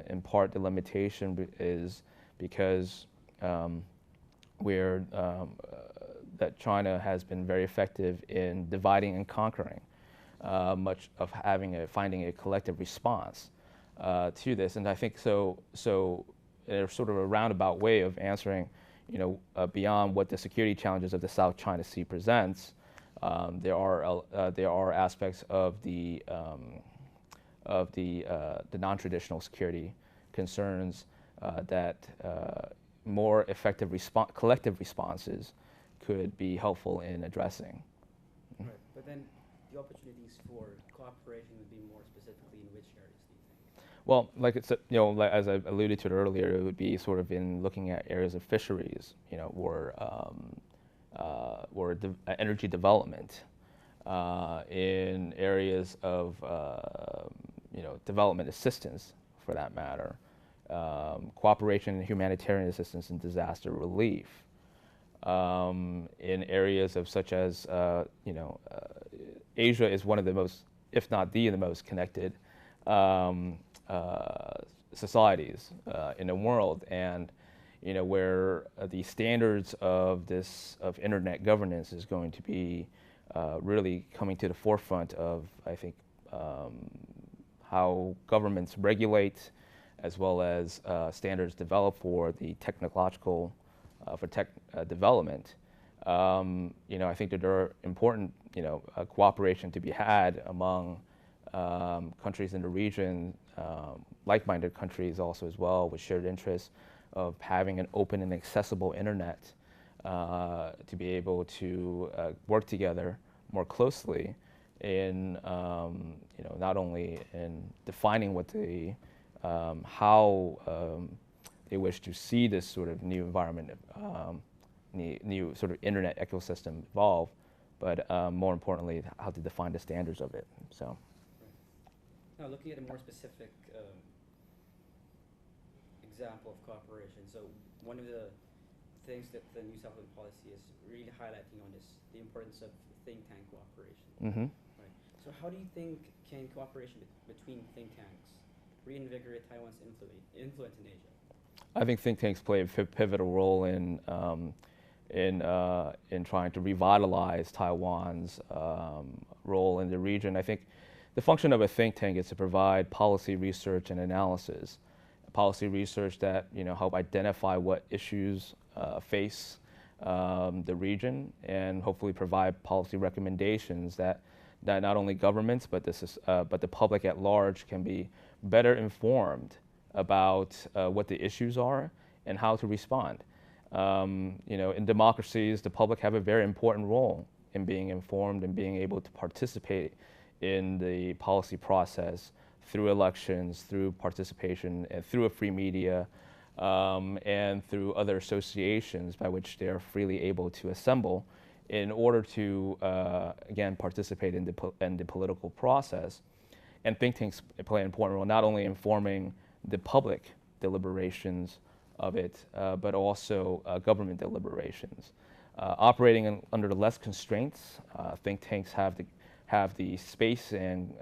In part, the limitation is because that China has been very effective in dividing and conquering, much of finding a collective response to this. And I think so there's sort of a roundabout way of answering, beyond what the security challenges of the South China Sea presents. There are aspects of the non-traditional security concerns that more effective collective responses could be helpful in addressing. Right, but then the opportunities for cooperation would be more specifically in which areas, do you think? Well, like it's, like as I alluded to it earlier, it would be sort of in looking at areas of fisheries, or energy development, in areas of development assistance, for that matter, cooperation in humanitarian assistance and disaster relief, in areas of such as Asia is one of the most, if not the most connected societies in the world, and where the standards of internet governance is going to be really coming to the forefront of, I think, how governments regulate, as well as standards developed for the technological development. I think that there are important cooperation to be had among countries in the region, like-minded countries also as well, with shared interests of having an open and accessible internet, to be able to work together more closely in not only in defining what how they wish to see this sort of new environment, new sort of internet ecosystem evolve, but more importantly, how to define the standards of it. So. Now, looking at a more specific example of cooperation, so one of the things that the New South Wales policy is really highlighting on is the importance of think tank cooperation. Mm-hmm. Right. So how do you think can cooperation between think tanks reinvigorate Taiwan's influence in Asia? I think think tanks play a pivotal role in trying to revitalize Taiwan's role in the region. I think the function of a think tank is to provide policy research and analysis, policy research that help identify what issues face the region, and hopefully provide policy recommendations that not only governments but the public at large can be better informed about what the issues are and how to respond. In democracies, the public have a very important role in being informed and being able to participate in the policy process through elections, through participation, and through a free media, and through other associations by which they are freely able to assemble in order to, again, participate in the political process. And think tanks play an important role, not only in forming the public deliberations of it, but also government deliberations. Operating under less constraints, think tanks have the space and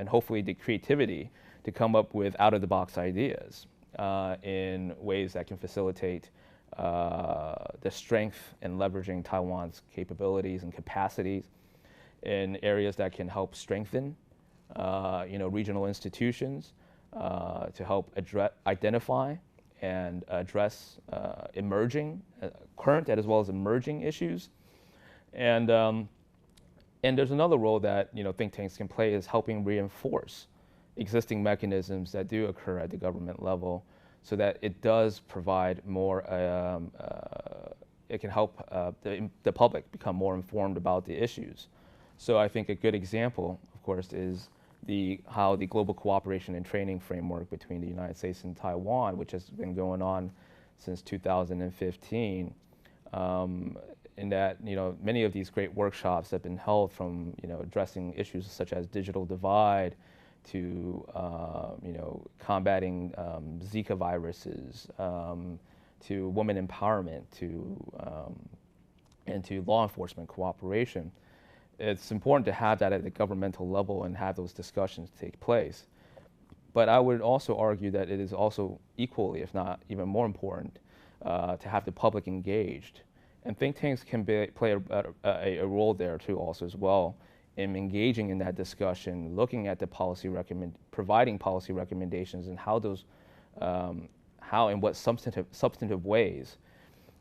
hopefully the creativity to come up with out-of-the-box ideas in ways that can facilitate the strength and leveraging Taiwan's capabilities and capacities in areas that can help strengthen regional institutions, to help identify and address emerging, current as well as emerging issues. And there's another role that think tanks can play, is helping reinforce existing mechanisms that do occur at the government level, so that it does provide more, it can help the public become more informed about the issues. So I think a good example, of course, is how the global cooperation and training framework between the United States and Taiwan, which has been going on since 2015, in that many of these great workshops have been held, from addressing issues such as digital divide to combating Zika viruses, to women empowerment, and to law enforcement cooperation. It's important to have that at the governmental level and have those discussions take place. But I would also argue that it is also equally, if not even more important, to have the public engaged. And think tanks can play a role there too also as well, in engaging in that discussion, looking at the providing policy recommendations, and how in what substantive ways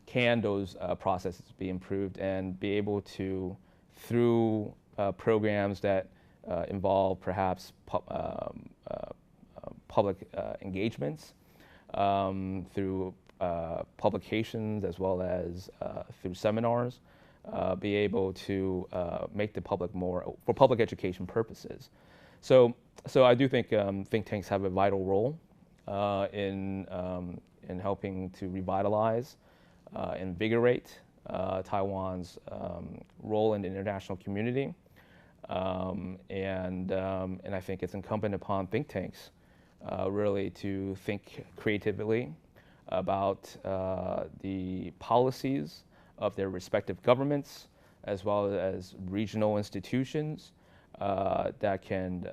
can those processes be improved, and be able to through programs that involve perhaps public engagements, through publications as well as through seminars, be able to make the public more, for public education purposes. So I do think think tanks have a vital role in helping to revitalize, invigorate Taiwan's role in the international community. And I think it's incumbent upon think tanks really to think creatively about the policies of their respective governments, as well as regional institutions that can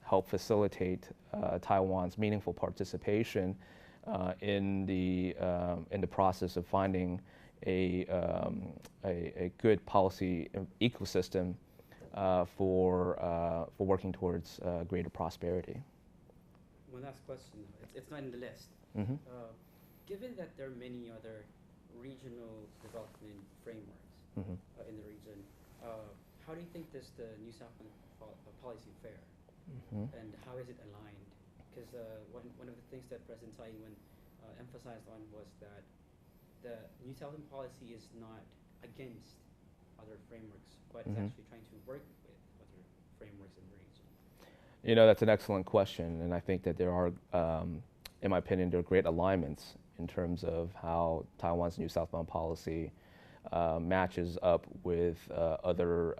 help facilitate Taiwan's meaningful participation in the process of finding a good policy ecosystem for working towards greater prosperity. One last question. It's not in the list. Mm-hmm. Given that there are many other regional development frameworks Mm-hmm. In the region, how do you think does the New Southland policy fare? Mm-hmm. And how is it aligned? Because one of the things that President Tsai Ing-wen emphasized on was that the New Southland policy is not against other frameworks, but it's Mm-hmm. actually trying to work with other frameworks in the region. You know, that's an excellent question, and I think that there are, in my opinion, there are great alignments in terms of how Taiwan's New Southbound policy matches up with other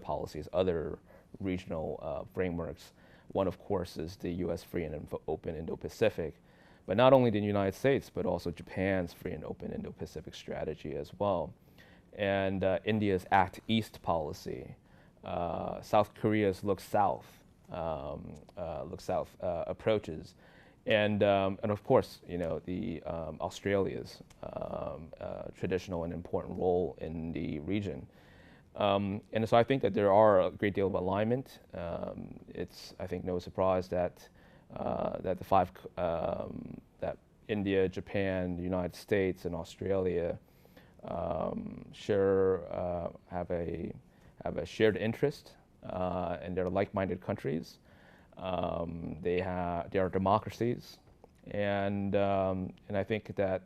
policies, other regional frameworks. One, of course, is the U.S. Free and Open Indo-Pacific, but not only the United States, but also Japan's Free and Open Indo-Pacific strategy as well, and India's Act East policy, South Korea's Look South approaches, and of course, you know, the Australia's traditional and important role in the region. And so I think that there are a great deal of alignment. It's, I think, no surprise that that the five that India, Japan, the United States, and Australia have a shared interest, and they're like-minded countries. They are democracies, and I think that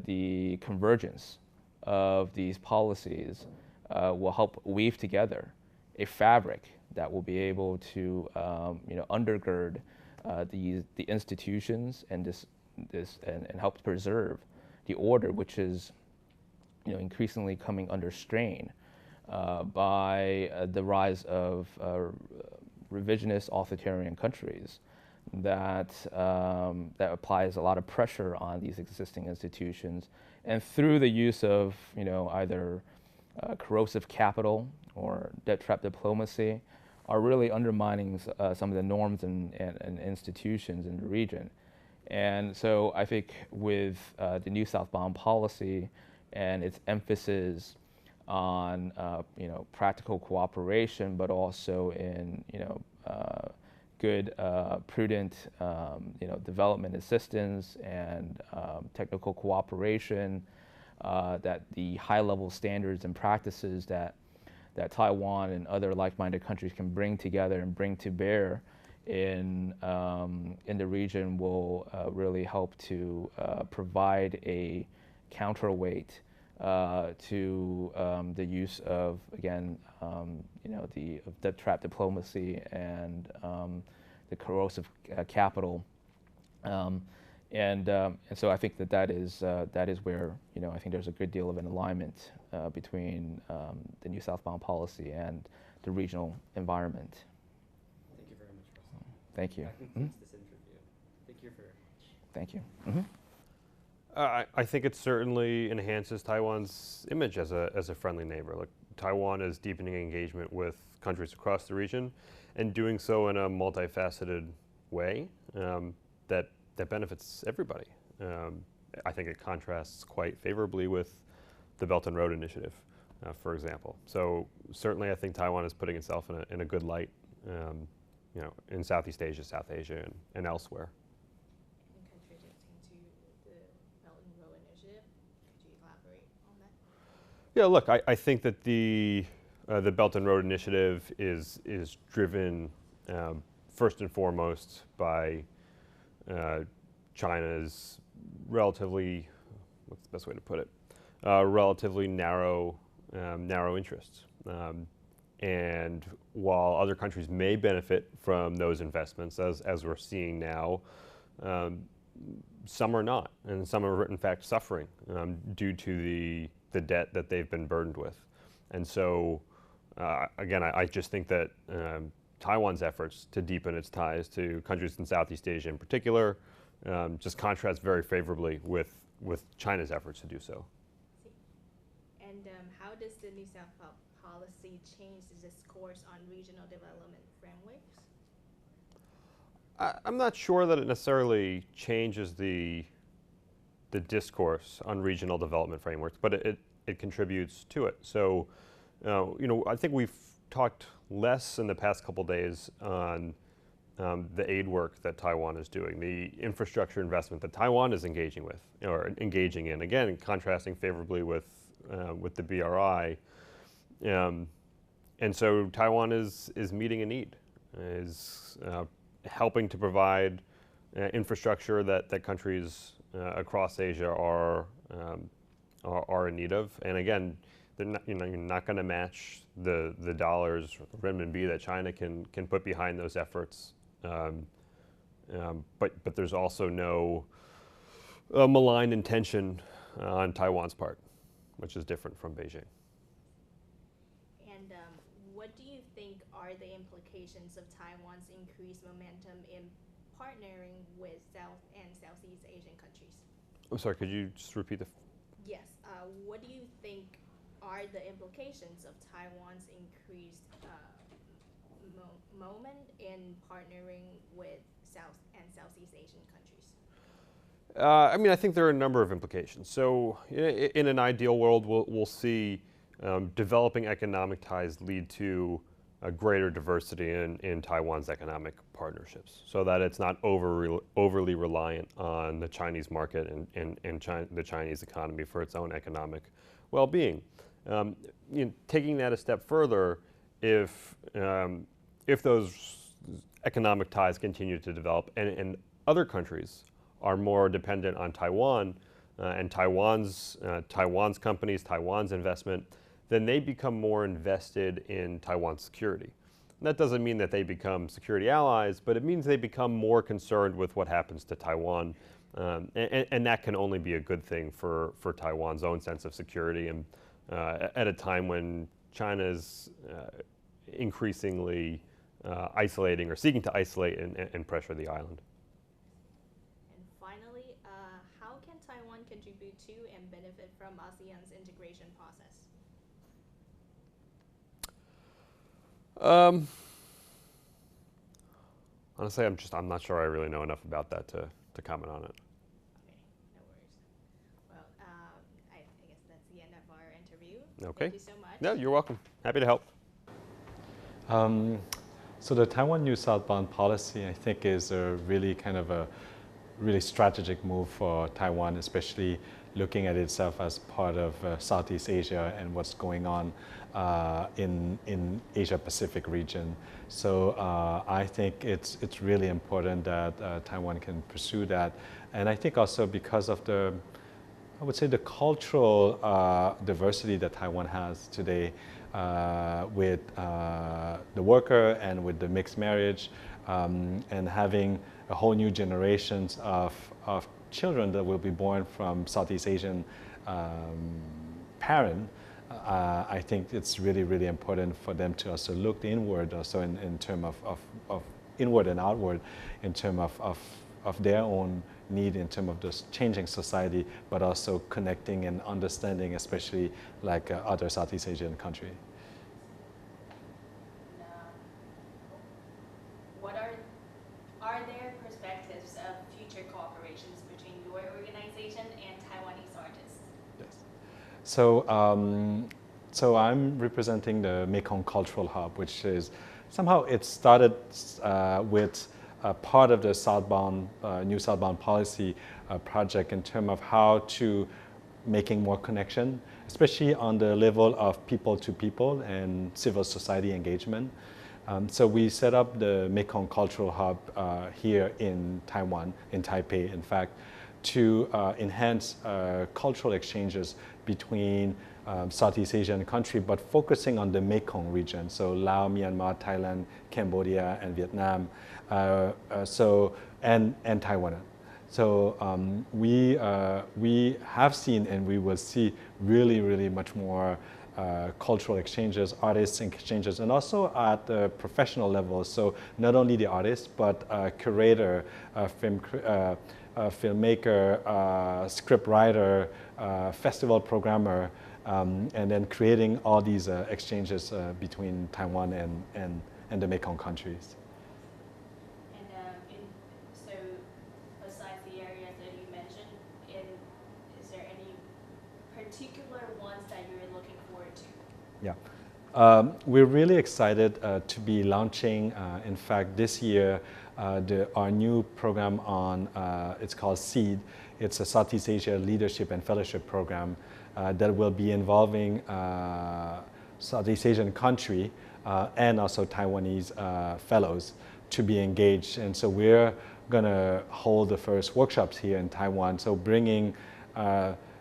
the convergence of these policies will help weave together a fabric that will be able to undergird the institutions and and help preserve the order, which is increasingly coming under strain by the rise of revisionist authoritarian countries that applies a lot of pressure on these existing institutions, and through the use of either corrosive capital or debt trap diplomacy, are really undermining some of the norms and institutions in the region. And so I think with the New Southbound policy and its emphasis on practical cooperation, but also in good, prudent development assistance and technical cooperation, that the high-level standards and practices that Taiwan and other like-minded countries can bring together and bring to bear in the region will really help to provide a counterweight to the use of, again, the debt trap diplomacy and the corrosive capital, and so I think that is where I think there's a good deal of an alignment between the New Southbound policy and the regional environment. Thank you very much, President. Thank you. That concludes this interview. Thank you very much. Thank you. Mm-hmm. I think it certainly enhances Taiwan's image as a friendly neighbor. Like, Taiwan is deepening engagement with countries across the region, and doing so in a multifaceted way that benefits everybody. I think it contrasts quite favorably with the Belt and Road Initiative, for example. So certainly, I think Taiwan is putting itself in a good light, in Southeast Asia, South Asia, and elsewhere. Yeah, look, I think that the Belt and Road Initiative is driven first and foremost by China's relatively, what's the best way to put it, relatively narrow interests. And while other countries may benefit from those investments, as we're seeing now, some are not, and some are in fact suffering due to the debt that they've been burdened with. And so, again, I just think that Taiwan's efforts to deepen its ties to countries in Southeast Asia in particular just contrasts very favorably with China's efforts to do so. And how does the New South policy change the discourse on regional development frameworks? I'm not sure that it necessarily changes the discourse on regional development frameworks, but it contributes to it. So, I think we've talked less in the past couple days on the aid work that Taiwan is doing, the infrastructure investment that Taiwan is engaging in. Again, contrasting favorably with the BRI. And so Taiwan is meeting a need, is helping to provide infrastructure that countries across Asia are in need of. And again, they're not, you're not going to match the dollars, or the renminbi that China can put behind those efforts. But there's also no malign intention on Taiwan's part, which is different from Beijing. And what do you think are the implications of Taiwan's increased momentum in partnering with South and Southeast Asian countries? I'm sorry, could you just repeat the? Yes. What do you think are the implications of Taiwan's increased moment in partnering with South and Southeast Asian countries? I think there are a number of implications. So in an ideal world, we'll see developing economic ties lead to a greater diversity in Taiwan's economic partnerships, so that it's not overly reliant on the Chinese market and the Chinese economy for its own economic well-being. Taking that a step further, if those economic ties continue to develop and other countries are more dependent on Taiwan and Taiwan's companies, Taiwan's investment, then they become more invested in Taiwan's security. And that doesn't mean that they become security allies, but it means they become more concerned with what happens to Taiwan. And that can only be a good thing for Taiwan's own sense of security, and at a time when China is increasingly isolating or seeking to isolate and pressure the island. And finally, how can Taiwan contribute to and benefit from ASEAN's integration process? Honestly, I'm not sure I really know enough about that to comment on it. Okay, no worries. Well, I guess that's the end of our interview. Okay. Thank you so much. Yeah, you're welcome. Happy to help. So the Taiwan New Southbound policy, I think, is a really kind of a really strategic move for Taiwan, especially looking at itself as part of Southeast Asia and what's going on in Asia Pacific region. So I think it's really important that Taiwan can pursue that, and I think also because of I would say the cultural diversity that Taiwan has today, with the worker and with the mixed marriage, and having a whole new generations of children that will be born from Southeast Asian parents. I think it's really, really important for them to also look inward, also in terms of inward and outward, in terms of their own need, in terms of this changing society, but also connecting and understanding, especially like other Southeast Asian countries. What are there perspectives of future cooperations between your organization and Taiwanese artists? Yes. So I'm representing the Mekong Cultural Hub, which is somehow it started with part of the New Southbound policy project in terms of how to making more connection, especially on the level of people to people and civil society engagement. So we set up the Mekong Cultural Hub here in Taiwan, in Taipei, in fact, to enhance cultural exchanges between Southeast Asian countries, but focusing on the Mekong region, so Laos, Myanmar, Thailand, Cambodia, and Vietnam, and Taiwan. So we have seen, and we will see really much more cultural exchanges, artists exchanges, and also at the professional level. So not only the artist, but curator, filmmaker, script writer, festival programmer, and then creating all these exchanges between Taiwan and the Mekong countries. And so besides the areas that you mentioned, is there any particular ones that you're looking forward to? Yeah. We're really excited to be launching, in fact, this year, our new program on, it's called SEED. It's a Southeast Asia Leadership and Fellowship Program that will be involving Southeast Asian country and also Taiwanese fellows to be engaged. And so we're going to hold the first workshops here in Taiwan, so bringing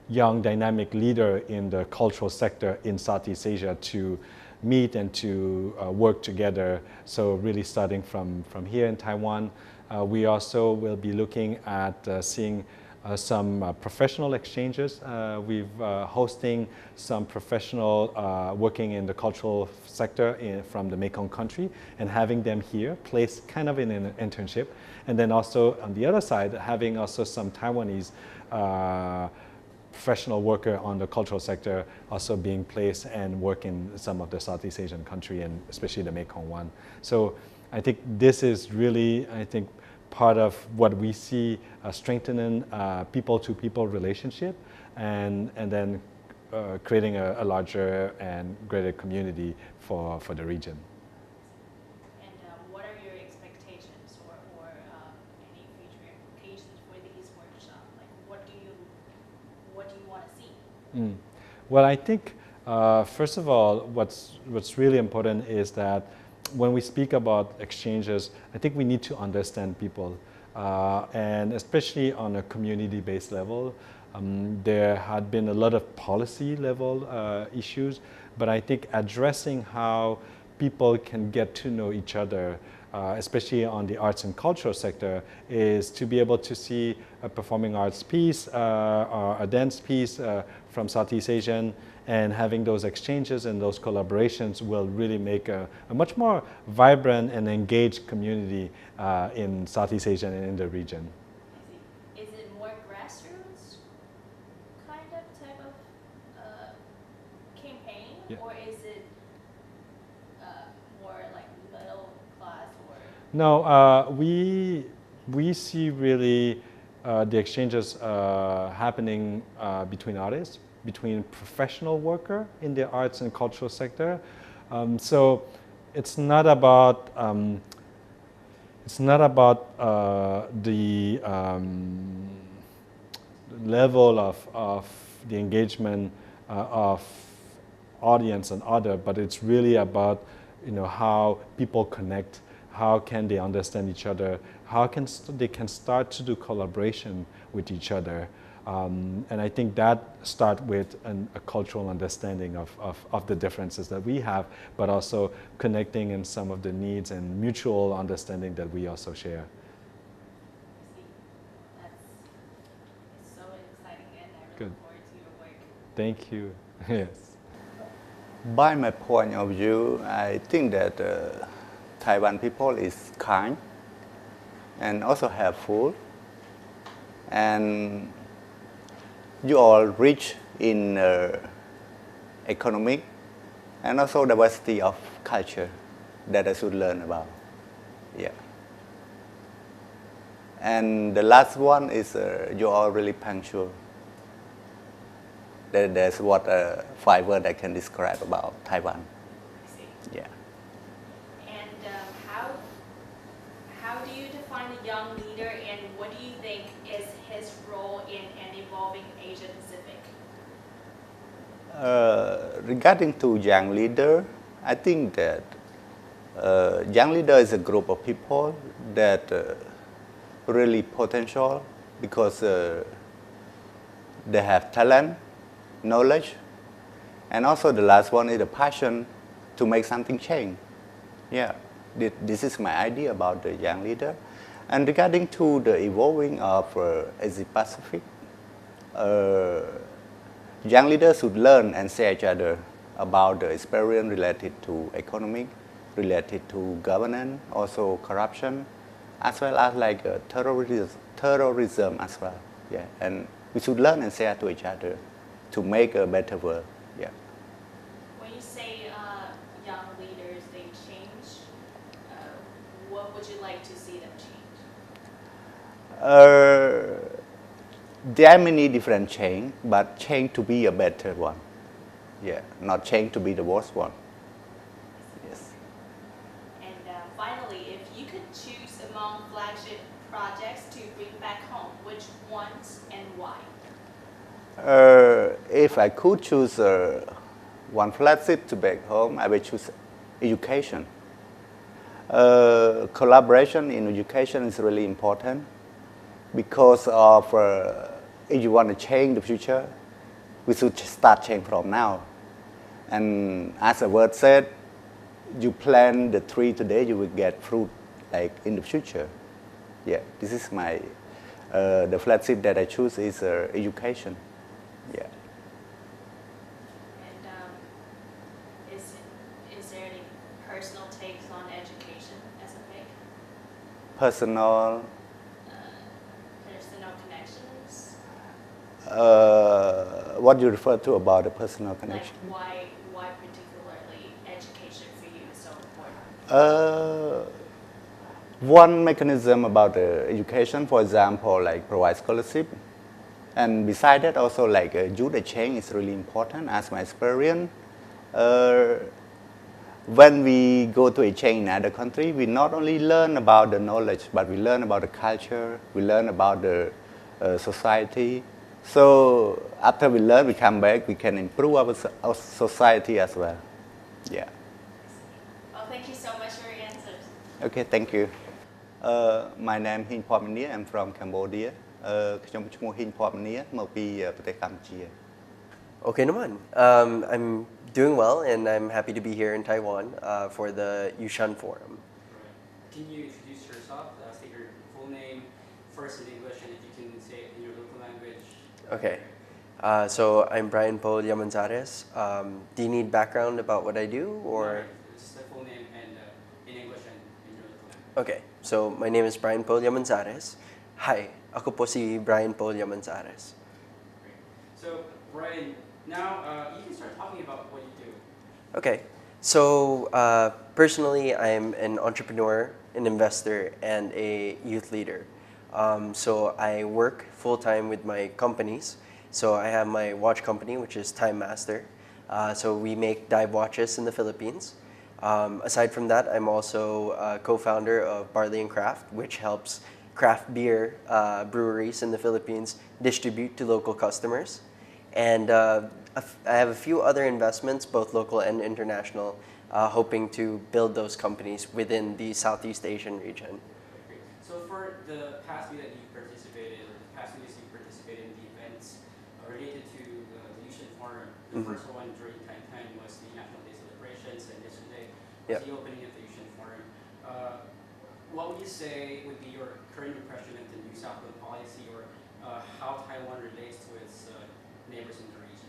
young dynamic leader in the cultural sector in Southeast Asia to meet and to work together. So really starting from here in Taiwan. We also will be looking at seeing some professional exchanges. We've hosting some professional working in the cultural sector from the Mekong country and having them here placed kind of in an internship. And then also on the other side, having also some Taiwanese professional worker on the cultural sector also being placed and work in some of the Southeast Asian country and especially the Mekong one. So I think this is really, part of what we see strengthening people-to-people relationship and then creating a larger and greater community for the region. And what are your expectations or any future implications for these workshops? Like what do you want to see? Well, I think first of all, what's really important is that when we speak about exchanges, I think we need to understand people, and especially on a community-based level. There had been a lot of policy level issues, but I think addressing how people can get to know each other, especially on the arts and cultural sector, is to be able to see a performing arts piece or a dance piece from Southeast Asian, and having those exchanges and those collaborations will really make a much more vibrant and engaged community in Southeast Asia and in the region. I see. Is it more grassroots kind of type of campaign, Yeah. or is it more like middle class or? No, we see really the exchanges happening between artists, between professional worker in the arts and cultural sector. So it's not about the level of the engagement of audience and other, but it's really about how people connect, how can they understand each other, how they can start to do collaboration with each other. And I think that starts with a cultural understanding of the differences that we have, but also connecting in some of the needs and mutual understanding that we also share. It's so exciting, and I really Good. look forward to your work. Thank you. Yes. By my point of view, I think that Taiwan people is kind and also helpful, and you all rich in economic and also diversity of culture that I should learn about. Yeah. And the last one is you all really punctual. That's what 5 words I can describe about Taiwan. I see. Yeah. And how do you define a young leader, and what do you think is his role in an evolving Asia Pacific? Regarding to young leader, I think that young leader is a group of people that really potential because they have talent, knowledge, and also the last one is the passion to make something change. Yeah, this is my idea about the young leader. And regarding to the evolving of Asia Pacific, young leaders should learn and share each other about the experience related to economic, related to governance, also corruption, as well as like terrorism as well. Yeah, and we should learn and share to each other to make a better world. Yeah. When you say young leaders, they change, what would you like to see them change? There are many different change, but change to be a better one. Yeah, not change to be the worst one. Yes. And finally, if you could choose among flagship projects to bring back home, which ones and why? If I could choose one flagship to back home, I would choose education. Collaboration in education is really important because of if you want to change the future, we should start change from now. And as the word said, you plant the tree today, you will get fruit like in the future. Yeah, this is my the flagship that I choose is education. Yeah. And is there any personal takes on education as a big? Personal connections? What you refer to about the personal connection? Like why particularly education for you is so important? One mechanism about the education, for example, like provide scholarship. And beside that, also like youth exchange is really important as my experience. When we go to exchange in other country, we not only learn about the knowledge, but we learn about the culture, we learn about the society. So after we learn, we come back, we can improve our society as well. Yeah. Well, thank you so much for your answers. Okay, thank you. My name is Hin Phomania. I'm from Cambodia. ខ្ញុំឈ្មោះ Hin Phomania មកពីប្រទេសកម្ពុជា Okay, Naman. I'm doing well, and I'm happy to be here in Taiwan for the Yushan Forum. Can you introduce yourself? State your full name first in English, and if you can say it in your local language. Okay. So I'm Brian Paul Yamanzares. Do you need background about what I do, or? No, just the full name and in English and in your local language. Okay. So my name is Brian Paul Yamanzares. Hi, ako po si Brian Paul Yamanzares. Great. So Brian, now you can start talking about what you do. Okay. So personally, I'm an entrepreneur, an investor, and a youth leader. So I work full-time with my companies. So I have my watch company, which is Time Master. So we make dive watches in the Philippines. Aside from that, I'm also co-founder of Barley and Craft, which helps craft beer breweries in the Philippines distribute to local customers. And I have a few other investments, both local and international, hoping to build those companies within the Southeast Asian region. Great. So for the past week that you participated, or the past weeks you participated in the events related to the Yushan Forum, the first one during time was the National Day celebrations, and yesterday was the opening of the Yushan Forum. What would you say would be your current impression of the new Southbound policy, or how Taiwan relates to its neighbors in the region?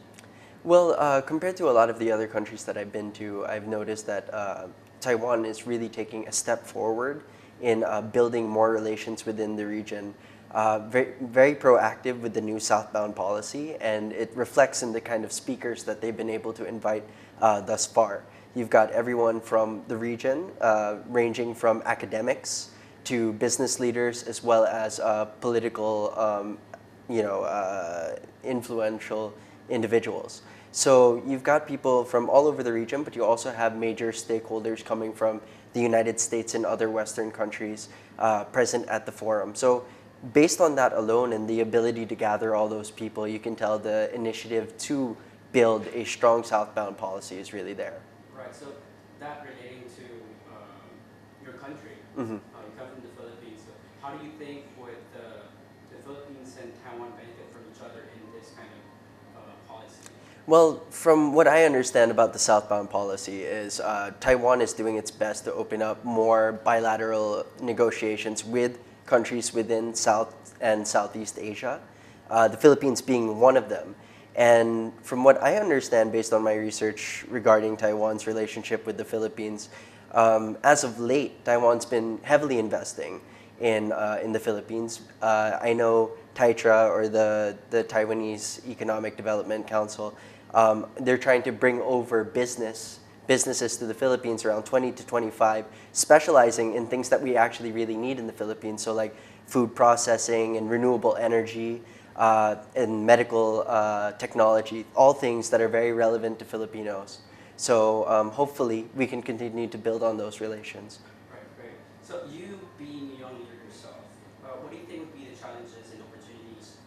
Well, compared to a lot of the other countries that I've been to, I've noticed that Taiwan is really taking a step forward in building more relations within the region. Very, very proactive with the new Southbound policy, and it reflects in the kind of speakers that they've been able to invite thus far. You've got everyone from the region, ranging from academics to business leaders, as well as political, influential individuals. So you've got people from all over the region, but you also have major stakeholders coming from the United States and other Western countries present at the forum. So based on that alone and the ability to gather all those people, you can tell the initiative to build a strong southbound policy is really there. Right. So that relating to your country, Mm-hmm. you come from the Philippines. So how do you think would the Philippines and Taiwan benefit from each other in this kind of policy? Well, from what I understand about the southbound policy is Taiwan is doing its best to open up more bilateral negotiations with countries within South and Southeast Asia, the Philippines being one of them. And from what I understand based on my research regarding Taiwan's relationship with the Philippines, as of late, Taiwan's been heavily investing in the Philippines. I know TAITRA, or the Taiwanese Economic Development Council, they're trying to bring over businesses to the Philippines, around 20 to 25, specializing in things that we actually really need in the Philippines. So like food processing and renewable energy and medical technology, all things that are very relevant to Filipinos. So hopefully we can continue to build on those relations. Right, great. So you being a young leader yourself, what do you think would be the challenges and opportunities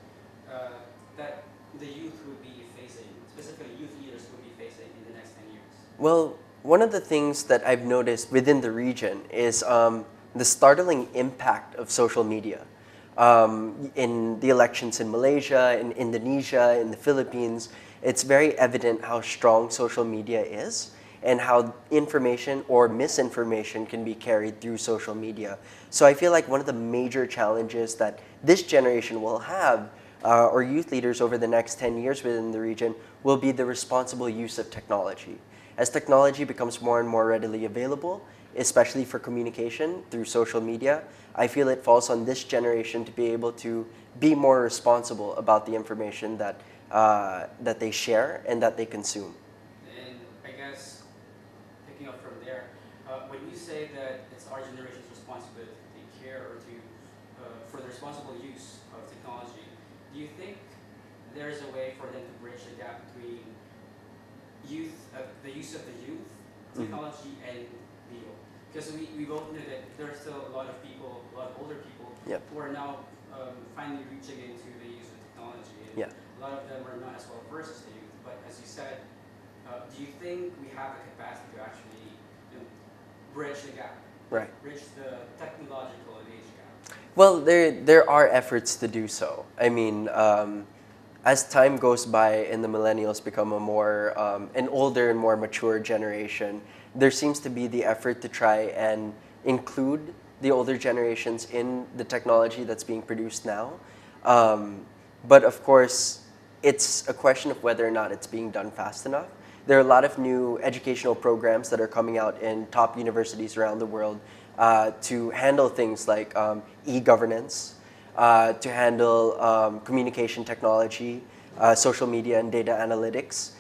that the youth would be facing, specifically youth leaders would be facing in the next 10 years? Well, one of the things that I've noticed within the region is the startling impact of social media. In the elections in Malaysia, in Indonesia, in the Philippines, it's very evident how strong social media is and how information or misinformation can be carried through social media. So I feel like one of the major challenges that this generation will have, or youth leaders over the next 10 years within the region, will be the responsible use of technology. As technology becomes more and more readily available, especially for communication through social media, I feel it falls on this generation to be able to be more responsible about the information that they share and that they consume. And I guess, picking up from there, when you say that it's our generation's responsibility to take care or for the responsible use of technology, do you think there's a way for them to bridge the gap between youth, the use of the youth, technology, and the old? Because we both know that there are still a lot of people, a lot of older people, Yep. who are now finally reaching into the use of technology. And Yeah. a lot of them are not as well versed as the youth. But as you said, do you think we have the capacity to actually bridge the gap? Right. Bridge the technological and age gap? Well, there are efforts to do so. I mean, as time goes by and the millennials become an older and more mature generation, there seems to be the effort to try and include the older generations in the technology that's being produced now. But of course, it's a question of whether or not it's being done fast enough. There are a lot of new educational programs that are coming out in top universities around the world to handle things like e-governance, to handle communication technology, social media and data analytics.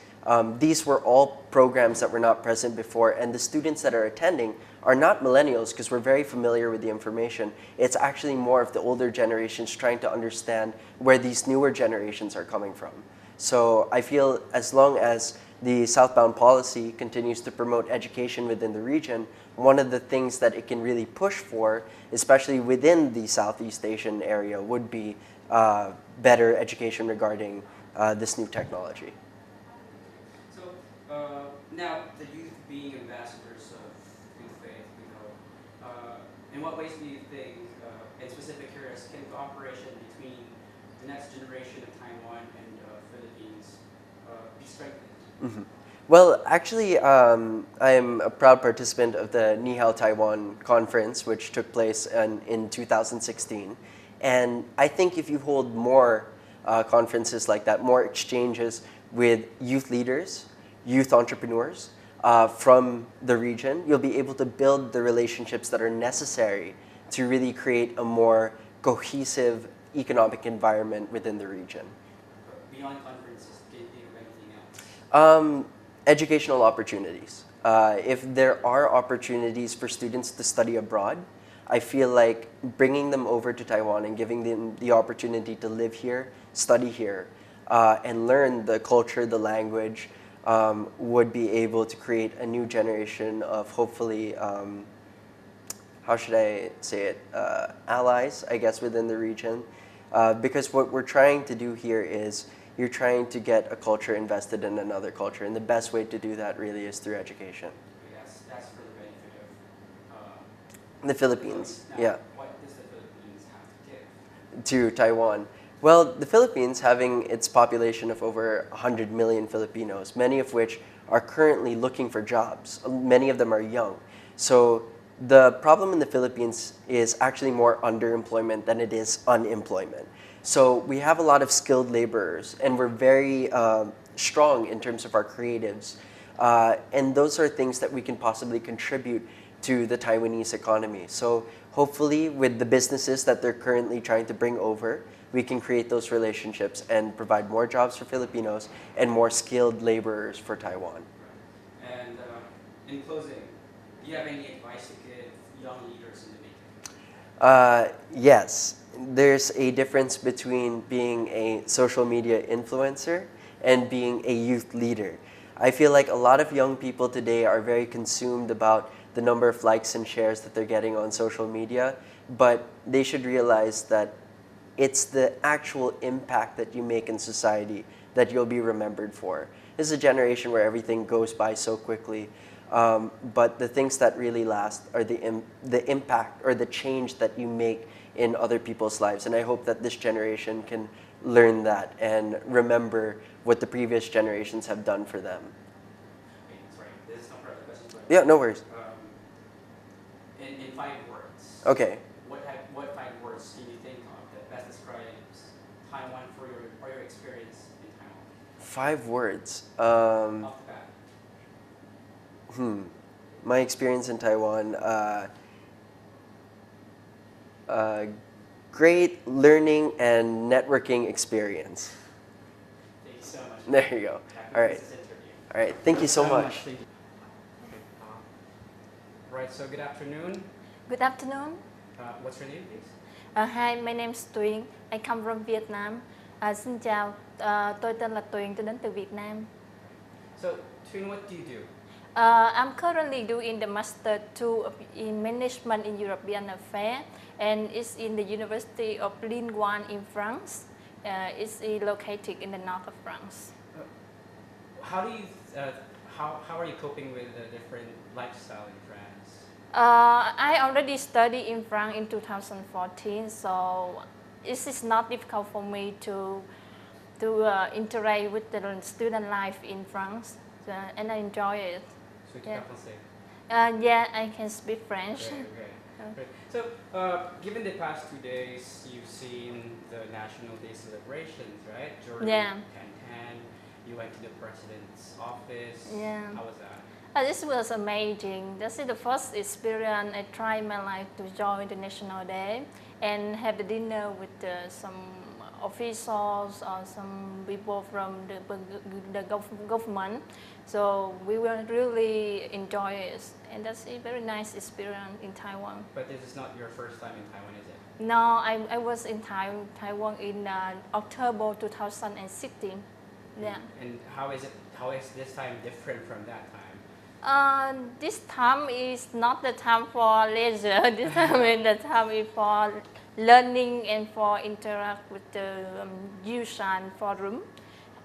These were all programs that were not present before, and the students that are attending are not millennials because we're very familiar with the information. It's actually more of the older generations trying to understand where these newer generations are coming from. So I feel as long as the southbound policy continues to promote education within the region, one of the things that it can really push for, especially within the Southeast Asian area, would be better education regarding this new technology. So now the youth being ambassadors of good faith, we know, in what ways do you think, in specific areas, can cooperation between the next generation of Taiwan and Philippines be strengthened? Mm-hmm. Well, actually, I'm a proud participant of the Ni Hao Taiwan conference, which took place in 2016. And I think if you hold more conferences like that, more exchanges with youth leaders, youth entrepreneurs from the region, you'll be able to build the relationships that are necessary to really create a more cohesive economic environment within the region. Beyond conferences, can you think of anything else? Educational opportunities. If there are opportunities for students to study abroad, I feel like bringing them over to Taiwan and giving them the opportunity to live here, study here, and learn the culture, the language, would be able to create a new generation of hopefully, how should I say it, allies, I guess, within the region. Because what we're trying to do here is, you're trying to get a culture invested in another culture. And the best way to do that really is through education. That's for the benefit of The Philippines, now, yeah. What does the Philippines have to give? To Taiwan. Well, the Philippines, having its population of over 100 million Filipinos, many of which are currently looking for jobs. Many of them are young. So the problem in the Philippines is actually more underemployment than it is unemployment. So we have a lot of skilled laborers, and we're very strong in terms of our creatives. And those are things that we can possibly contribute to the Taiwanese economy. So hopefully with the businesses that they're currently trying to bring over, we can create those relationships and provide more jobs for Filipinos and more skilled laborers for Taiwan. And in closing, do you have any advice to give young leaders in the making? Yes. There's a difference between being a social media influencer and being a youth leader. I feel like a lot of young people today are very consumed about the number of likes and shares that they're getting on social media, but they should realize that it's the actual impact that you make in society that you'll be remembered for. This is a generation where everything goes by so quickly, but the things that really last are the impact or the change that you make in other people's lives. And I hope that this generation can learn that and remember what the previous generations have done for them. Sorry, this is not part of the question. But, Yeah, no worries. in 5 words. Okay. What 5 words can you think of that best describes Taiwan for your experience in Taiwan? 5 words. Off the bat. My experience in Taiwan. Great learning and networking experience. Thank you so much. There you go. All right. All right. Thank you so much. Thank you. Right. So good afternoon. Good afternoon. What's your name, please? Hi, my name is Tuyền. I come from Vietnam. Xin chào, tôi tên là Tuyền, tôi đến từ Việt Nam. So, Tuyền, what do you do? I'm currently doing the Master 2 in Management in European Affairs, and it's in the University of Lille in France. It's located in the north of France. How do you, how are you coping with the different lifestyle in France? I already studied in France in 2014, so it is not difficult for me to interact with the student life in France, and I enjoy it. So you can say. Yeah, I can speak French. Great. So, given the past 2 days, you've seen the National Day celebrations, right? During 10:10, you went to the president's office. Yeah. How was that? This was amazing. This is the first experience I tried in my life to join the National Day and have the dinner with some officials or some people from the government. So we will really enjoy it, and that's a very nice experience in Taiwan. But this is not your first time in Taiwan, is it? No, I was in Taiwan in October 2016. Yeah. And how is this time different from that time? This time is not the time for leisure. This time is the time for learning and for interact with the Yushan Forum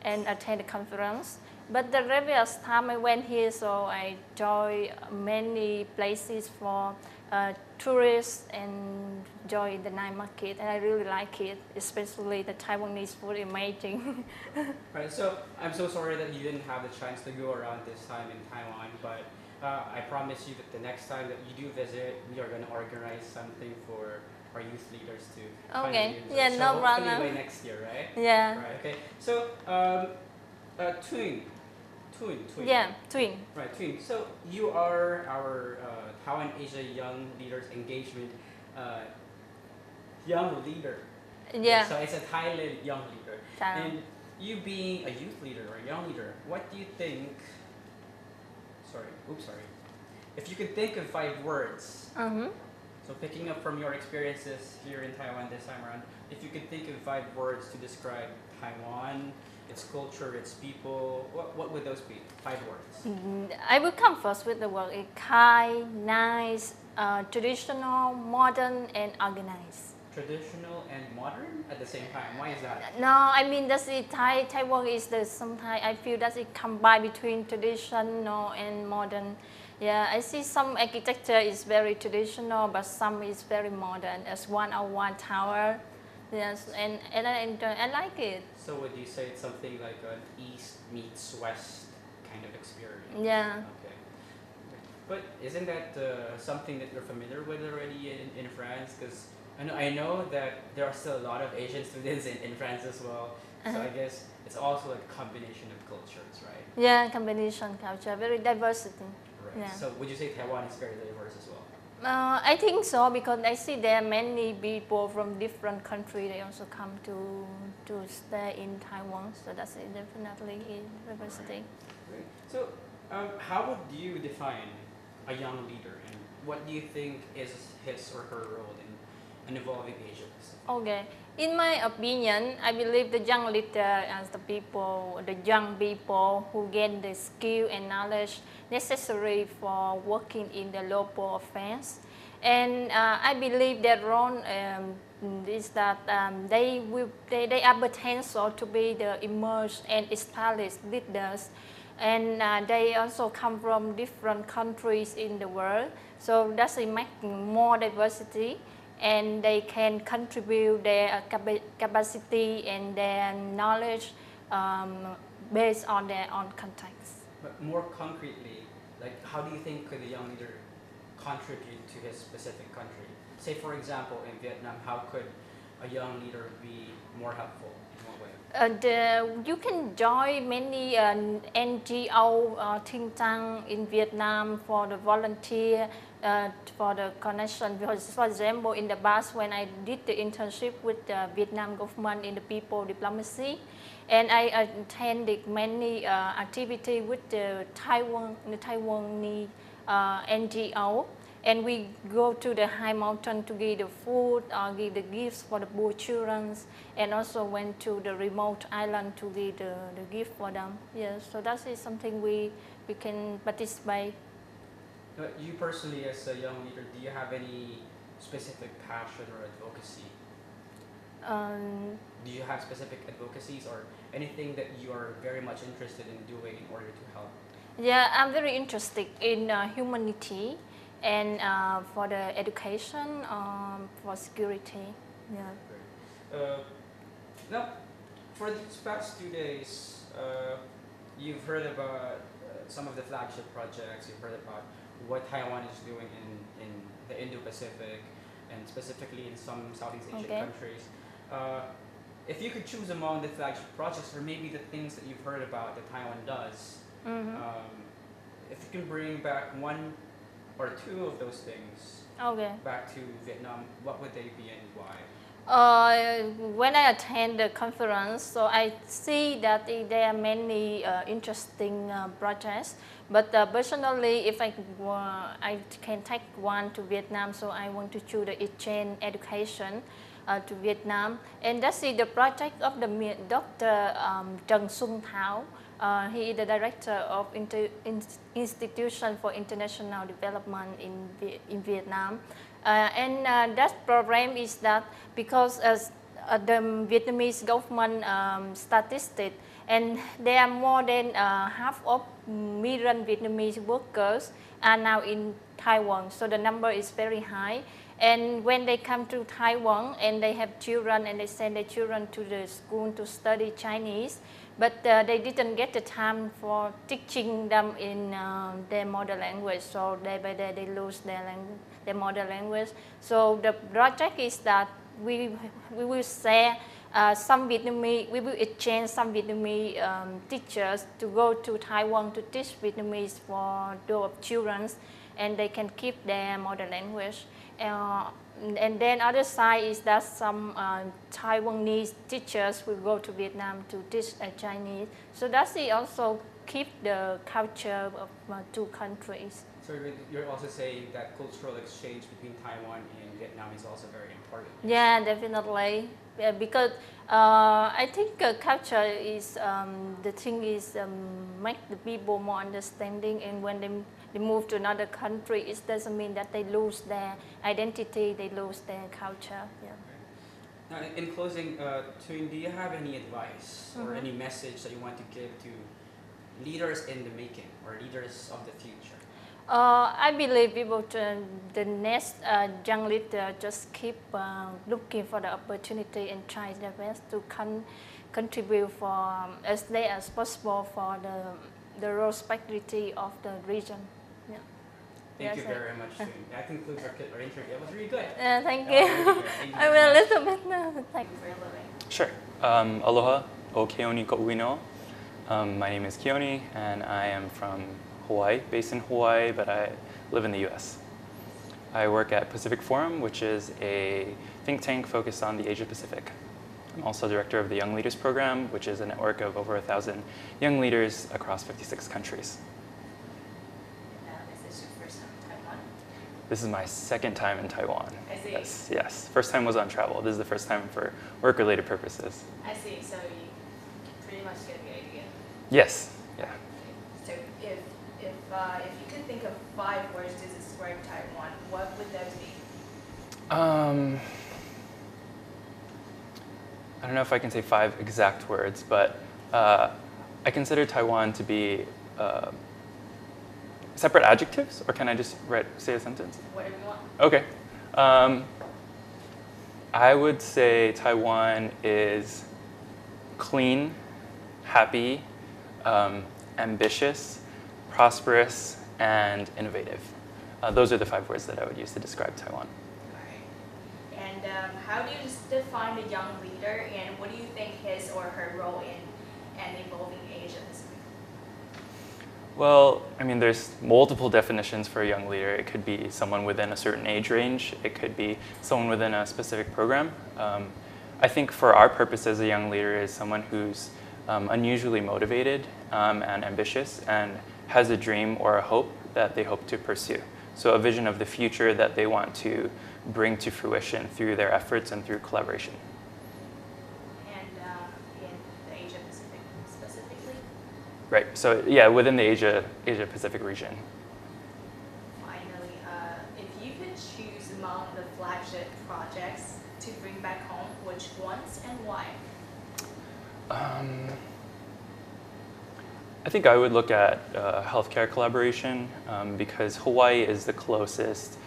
and attend the conference. But the previous time I went here, so I enjoy many places for tourists and enjoy the night market, and I really like it, especially the Taiwanese food, amazing. Right, so I'm so sorry that you didn't have the chance to go around this time in Taiwan, but I promise you that the next time that you do visit, we are going to organize something for our youth leaders to Okay, finally yeah, so no hopefully problem. by next year, right? Yeah. Right, okay. So, Tuyền. Yeah, Tuyền. Right, Tuyền. So you are our Taiwan-Asia Young Leaders Engagement young leader. Yeah. So it's a Thailand young leader. Thailand. And you being a youth leader or a young leader, what do you think? Sorry. If you could think of 5 words. So picking up from your experiences here in Taiwan this time around, if you could think of 5 words to describe Taiwan, its culture, its people, what would those be? 5 words. I will come first with the word kind, nice, traditional, modern, and organized. traditional and modern at the same time. Why is that? No, I mean that's it. Taiwan is the sometimes I feel that it combined between traditional and modern. Yeah, I see some architecture is very traditional, but some is very modern. As 101 tower. Yes, and I like it. So would you say it's something like an East meets West kind of experience? Yeah. Okay. But isn't that something that you're familiar with already in France? Because I know that there are still a lot of Asian students in France as well. So I guess it's also like a combination of cultures, right? Yeah, combination culture, very diversity. Right. Yeah. So would you say Taiwan is very diverse as well? I think so because I see there are many people from different countries. They also come to stay in Taiwan. So that's definitely a diversity. Right. So how would you define a young leader, and what do you think is his or her role in an evolving Asia Pacific? Okay. In my opinion, I believe the young leader as the young people who gain the skill and knowledge necessary for working in the local affairs. And I believe their role is that they are potential to be the emerged and established leaders. And they also come from different countries in the world. So that's making more diversity. And they can contribute their capacity and their knowledge based on their own context. But more concretely, like how do you think could a young leader contribute to his specific country? Say for example in Vietnam, how could a young leader be more helpful in what way? You can join many NGO think tank in Vietnam for the volunteer, for the connection. Because, for example, in the past when I did the internship with the Vietnam government in the people diplomacy, and I attended many activities with the Taiwanese NGO. And we go to the high mountain to give the food or give the gifts for the poor children, and also went to the remote island to give the gift for them. Yes, so that is something we can participate. You personally, as a young leader, do you have any specific passion or advocacy? Do you have specific advocacies or anything that you are very much interested in doing in order to help? Yeah, I'm very interested in humanity. And for the education, for security, yeah. Now, for these past 2 days, you've heard about some of the flagship projects. You've heard about what Taiwan is doing in the Indo-Pacific, and specifically in some Southeast Asian countries. If you could choose among the flagship projects, or maybe the things that you've heard about that Taiwan does, if you can bring back one or two of those things back to Vietnam, what would they be and why? When I attend the conference, so I see that there are many interesting projects. But personally, if I can take one to Vietnam, so I want to choose the exchange education to Vietnam. And that's the project of the Dr. Trần Xuân Thao. He is the director of Institution for International Development in Vietnam. And that program is that because the Vietnamese government statistics, and there are more than half of migrant Vietnamese workers are now in Taiwan. So the number is very high. And when they come to Taiwan and they have children and they send their children to the school to study Chinese, but they didn't get the time for teaching them in their mother language. So day by day they lose their mother language. So the project is that we will share some Vietnamese, we will exchange some Vietnamese teachers to go to Taiwan to teach Vietnamese for those children, and they can keep their mother language. And then other side is that some Taiwanese teachers will go to Vietnam to teach Chinese. So that's also keep the culture of two countries. So you're also saying that cultural exchange between Taiwan and Vietnam is also very important. Yeah, definitely. Because I think culture is the thing is make the people more understanding, and when they move to another country, it doesn't mean that they lose their identity, they lose their culture. Yeah. In closing, Tuin, do you have any advice or any message that you want to give to leaders in the making or leaders of the future? I believe people, the next young leader just keep looking for the opportunity and try their best to contribute for as late as possible for the prosperity of the region. Yeah. Thank you very much, Tuin. That concludes our interview. That was really good. Thank That you. was really good. Thank you I'm very a much. little bit nervous. Thank you for living. Sure. Aloha, o Keoni Ko'uino. My name is Keoni, and I am from Hawaii, based in Hawaii, but I live in the US. I work at Pacific Forum, which is a think tank focused on the Asia Pacific. I'm also director of the Young Leaders Program, which is a network of over 1,000 young leaders across 56 countries. Is this your first time in Taiwan? This is my second time in Taiwan. I see. Yes. First time was on travel. This is the first time for work-related purposes. I see. So you pretty much get the idea. Yes. Yeah. So if you could think of 5 words to describe Taiwan, what would those be? I don't know if I can say 5 exact words, but I consider Taiwan to be separate adjectives, or can I just say a sentence? Whatever you want. Okay. I would say Taiwan is clean, happy, ambitious, prosperous, and innovative. Those are the 5 words that I would use to describe Taiwan. All right. And how do you define a young leader, and what do you think his or her role in an evolving Asia Pacific? Well, I mean, there's multiple definitions for a young leader. It could be someone within a certain age range. It could be someone within a specific program. I think for our purposes, a young leader is someone who's unusually motivated and ambitious and has a dream or a hope that they hope to pursue. So a vision of the future that they want to bring to fruition through their efforts and through collaboration. And in the Asia Pacific specifically? Right, so yeah, within the Asia Pacific region. Finally, if you could choose among the flagship projects to bring back home, which ones and why? I think I would look at healthcare collaboration because Hawaii is the closest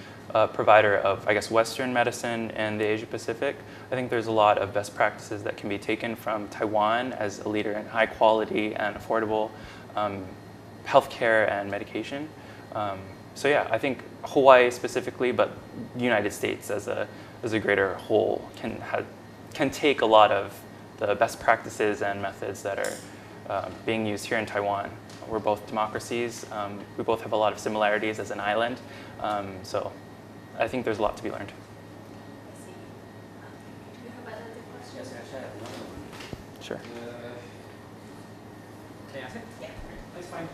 provider of, I guess, Western medicine in the Asia Pacific. I think there's a lot of best practices that can be taken from Taiwan as a leader in high quality and affordable healthcare and medication. So yeah, I think Hawaii specifically, but the United States as a greater whole can take a lot of the best practices and methods that are being used here in Taiwan. We're both democracies. We both have a lot of similarities as an island. So I think there's a lot to be learned. I see. Do you have other questions? Yes, actually, I have another one. Sure. Can I ask it? Yeah. That's fine.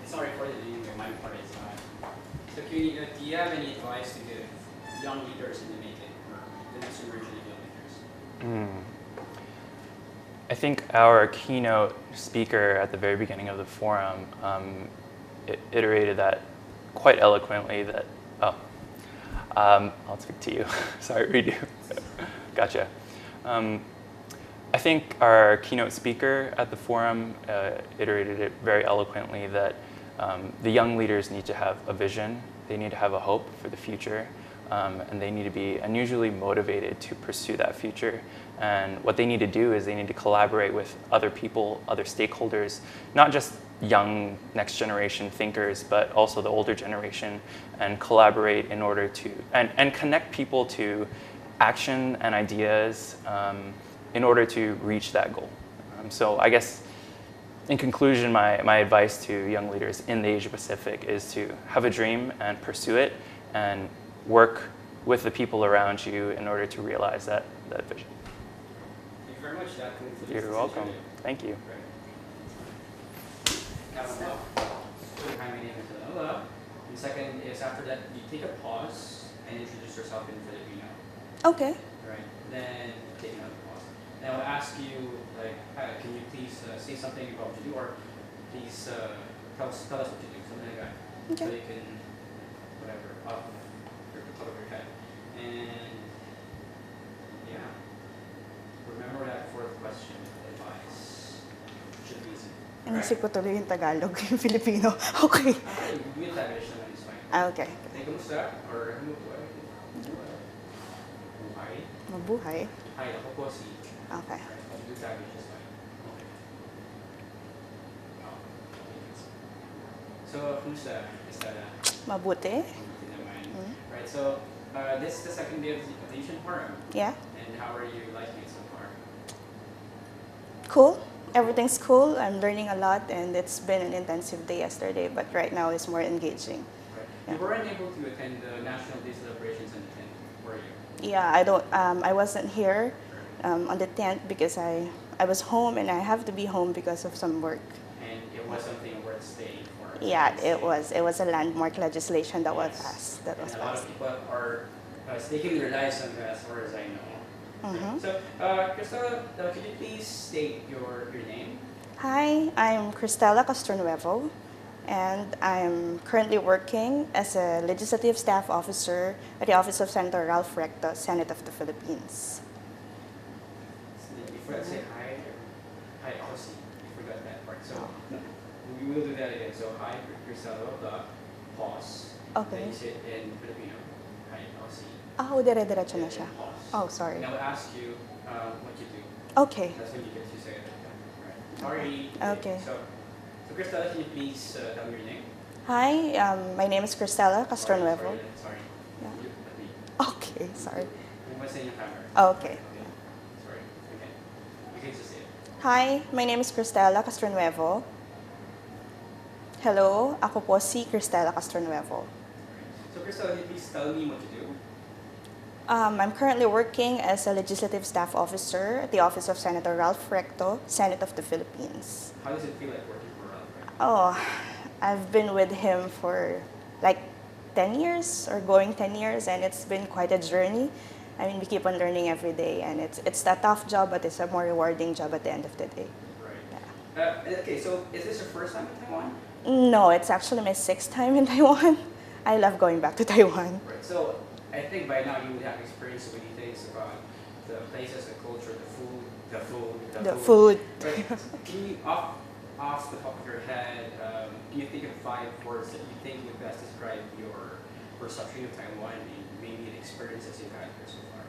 Sorry for the my part is so Keoni, do you have any advice to give young leaders in the making or the next generation of young leaders? I think our keynote speaker at the very beginning of the forum iterated that quite eloquently that, I'll speak to you. Sorry, redo. Gotcha. I think our keynote speaker at the forum iterated it very eloquently that the young leaders need to have a vision, they need to have a hope for the future, and they need to be unusually motivated to pursue that future. And what they need to do is they need to collaborate with other people, other stakeholders, not just young next generation thinkers, but also the older generation, and collaborate in order to, and connect people to action and ideas in order to reach that goal. So I guess in conclusion, my advice to young leaders in the Asia Pacific is to have a dream and pursue it and work with the people around you in order to realize that vision. Thank you very much. That concludes You're this welcome. interview. Thank you. Hi, my name is Aloha. And second is after that, you take a pause and introduce yourself in Filipino. Okay. Right. Then take another pause. And I will ask you, like, hi, can you please say something about what you do, or please tell us what you do, something like that. Okay. So you can, whatever, off of your top of your head. And yeah. Inisip ko tuloy yung Tagalog, yung Filipino. Okay. Yung Tagalog naman is fine. Okay. Hey, kamusta? Or ano po? Buhay? Mabuhay. Hi, ako po si... Okay. Yung Tagalog is fine. Okay. So, kamusta? Mabuti. Mabuti naman. Right, so this is the second day of the Yushan Forum. Yeah. And how are you liking it so far? Cool. Everything's cool. I'm learning a lot, and it's been an intensive day yesterday, but right now it's more engaging. Right. Yeah. You weren't able to attend the National Day celebrations on the 10th, were you? Yeah, I wasn't here on the 10th because I was home, and I have to be home because of some work. And it was something worth staying for. Yeah, it was. It was a landmark legislation that was passed. And a lot of people are staking their lives on that, as far as I know. So, Cristela, could you please state your name? Hi, I'm Cristela Castronuevo, and I'm currently working as a legislative staff officer at the Office of Senator Ralph Recto, Senate of the Philippines. Before I say hi, Aussie. You forgot that part. So, we will do that again. So, hi, Cristela, pause. Okay. Then you say it in Filipino. Hi, Aussie. Dire-diretso na siya. Oh, sorry. And I will ask you what you do. Okay. That's when you get to say it. Right. Sorry. Okay. So Cristela, can you please tell me your name? Hi, my name is Cristela Castronuevo. Sorry. Yeah. You, let me. Okay, sorry. What's in your camera? Okay. Sorry. Okay. You can just say it. Hi, my name is Cristela Castronuevo. Hello, ako po si Cristela Castronuevo. So Cristela, can you please tell me what you do? I'm currently working as a legislative staff officer at the Office of Senator Ralph Recto, Senate of the Philippines. How does it feel like working for Ralph Recto? Oh, I've been with him for like 10 years or going 10 years, and it's been quite a journey. I mean, we keep on learning every day, and it's a tough job, but it's a more rewarding job at the end of the day. Right. Yeah. Okay, so is this your first time in Taiwan? No, it's actually my 6th time in Taiwan. I love going back to Taiwan. Right. So I think by now you would have experienced so many things about the places, the culture, the food. Right. Can you, off the top of your head, can you think of 5 words that you think would best describe your perception of Taiwan and maybe the experiences you've had here so far?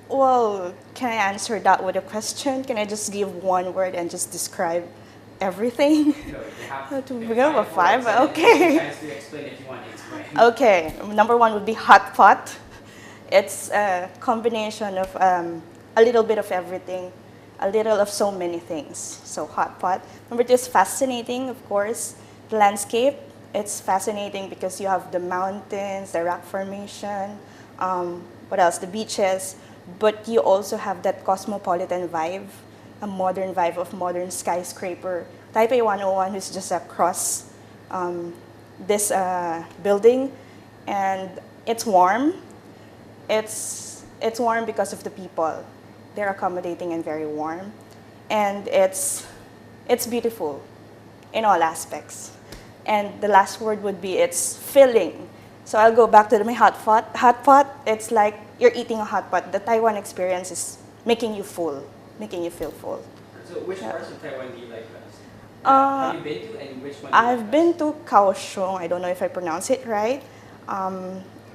Well, can I answer that with a question? Can I just give one word and just describe everything? No, you have to begin with 5? words. Okay. Chance to explain if you want to explain. Okay, number 1 would be hot pot. It's a combination of a little bit of everything, a little of so many things. So hot pot. Number 2 is fascinating, of course. The landscape, it's fascinating because you have the mountains, the rock formation, what else? The beaches. But you also have that cosmopolitan vibe, a modern vibe of modern skyscraper. Taipei 101 is just across this building, and it's warm. It's warm because of the people. They're accommodating and very warm, and it's beautiful in all aspects. And the last word would be it's filling. So I'll go back to my hot pot. Hot pot, it's like you're eating a hot pot. The Taiwan experience is making you full, making you feel full. So which parts of Taiwan do you like best? Have you been to, and which one do you I've like been to Kaohsiung. I don't know if I pronounce it right.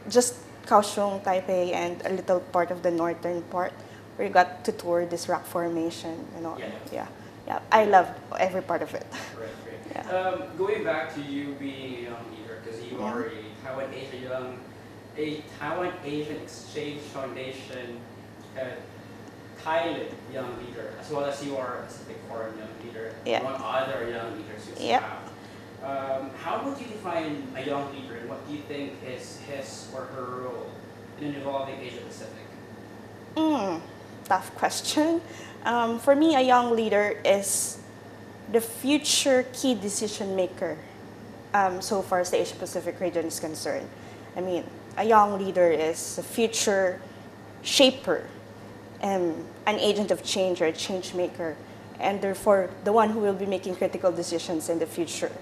Just Kaohsiung, Taipei, and a little part of the northern part where you got to tour this rock formation and all. Yeah. I love every part of it. Right, great. Yeah. Going back to you being a young leader, because you are a Taiwan-Asian Exchange Foundation Thailand young leader, as well as you are a Pacific Forum young leader, among other young leaders you have. How would you define a young leader, and what do you think is his or her role in an evolving Asia Pacific? Tough question. For me, a young leader is the future key decision maker so far as the Asia Pacific region is concerned. I mean, a young leader is a future shaper, an agent of change or a change maker, and therefore the one who will be making critical decisions in the future.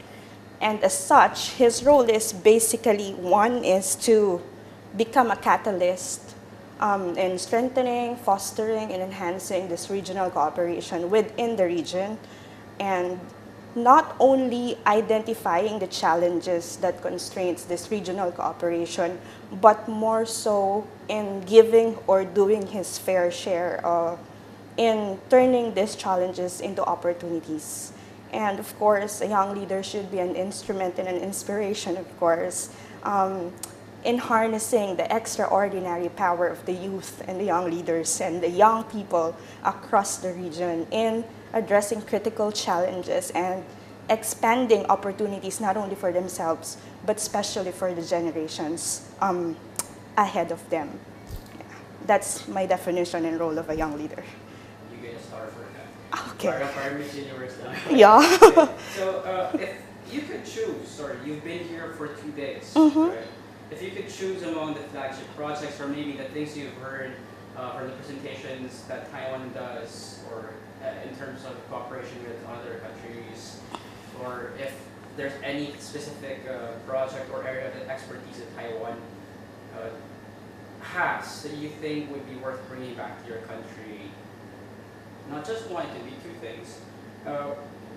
And as such, his role is basically, one is to become a catalyst in strengthening, fostering, and enhancing this regional cooperation within the region, and not only identifying the challenges that constrains this regional cooperation, but more so in giving or doing his fair share in turning these challenges into opportunities. And of course, a young leader should be an instrument and an inspiration, of course, in harnessing the extraordinary power of the youth and the young leaders and the young people across the region in addressing critical challenges and expanding opportunities not only for themselves, but especially for the generations ahead of them. Yeah. That's my definition and role of a young leader. You get a star for that. Okay. Miss Universe now. Yeah. Okay. So if you could choose, sorry, you've been here for 2 days, right? If you could choose among the flagship projects or maybe the things you've heard or the presentations that Taiwan does or in terms of cooperation with other countries, or if there's any specific project or area of expertise that Taiwan has that you think would be worth bringing back to your country, not just one, it could be 2 things,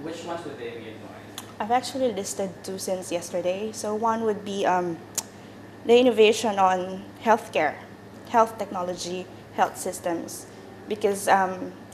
which ones would they be in mind? I've actually listed 2 since yesterday. So one would be the innovation on healthcare, health technology, health systems, because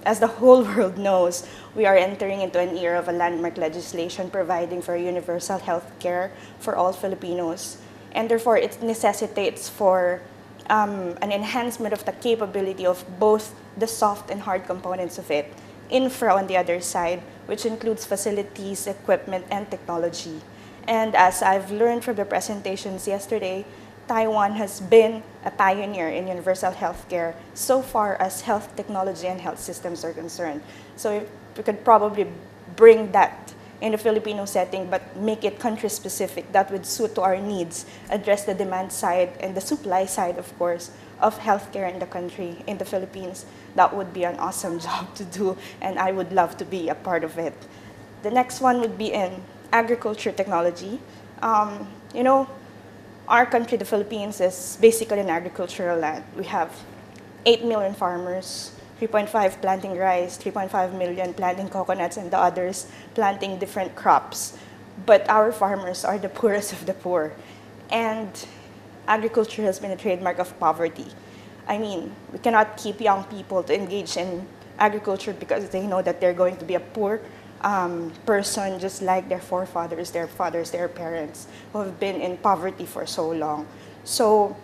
as the whole world knows, we are entering into an era of a landmark legislation providing for universal health care for all Filipinos, and therefore it necessitates for an enhancement of the capability of both the soft and hard components of it. Infra on the other side, which includes facilities, equipment, and technology. And as I've learned from the presentations yesterday, Taiwan has been a pioneer in universal healthcare so far as health technology and health systems are concerned. So if we could probably bring that in the Filipino setting, but make it country-specific, that would suit to our needs, address the demand side and the supply side, of course, of healthcare in the country, in the Philippines. That would be an awesome job to do, and I would love to be a part of it. The next one would be in agriculture technology. You know, our country, the Philippines, is basically an agricultural land. We have 8 million farmers, 3.5 planting rice, 3.5 million planting coconuts, and the others planting different crops. But our farmers are the poorest of the poor. And agriculture has been a trademark of poverty. I mean, we cannot keep young people to engage in agriculture because they know that they're going to be a poor person just like their forefathers, their fathers, their parents who have been in poverty for so long. So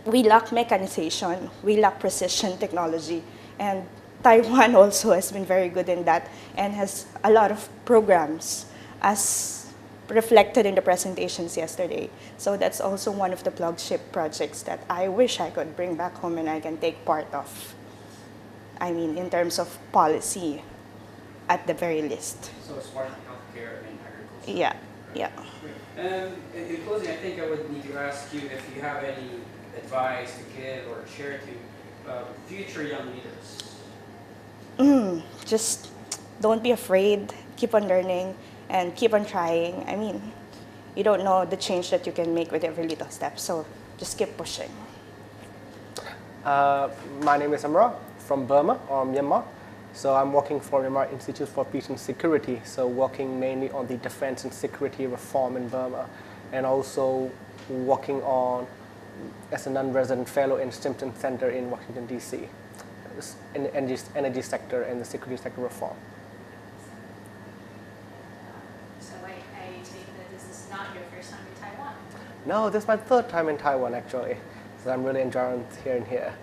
we lack mechanization, we lack precision technology, and Taiwan also has been very good in that and has a lot of programs as reflected in the presentations yesterday. So that's also one of the flagship projects that I wish I could bring back home and I can take part of. I mean, in terms of policy, at the very least. So smart healthcare and agriculture. Yeah, yeah. In closing, I think I would need to ask you if you have any advice to give or share to future young leaders. Just don't be afraid, keep on learning, and keep on trying. I mean, you don't know the change that you can make with every little step, so just keep pushing. My name is Amra from Burma or Myanmar. So I'm working for Myanmar Institute for Peace and Security, so working mainly on the defense and security reform in Burma, and also working on as a non-resident fellow in Stimson Center in Washington, D.C., in the energy sector and the security sector reform. So I take that this is not your first time in Taiwan? No, this is my 3rd time in Taiwan actually, so I'm really enjoying here.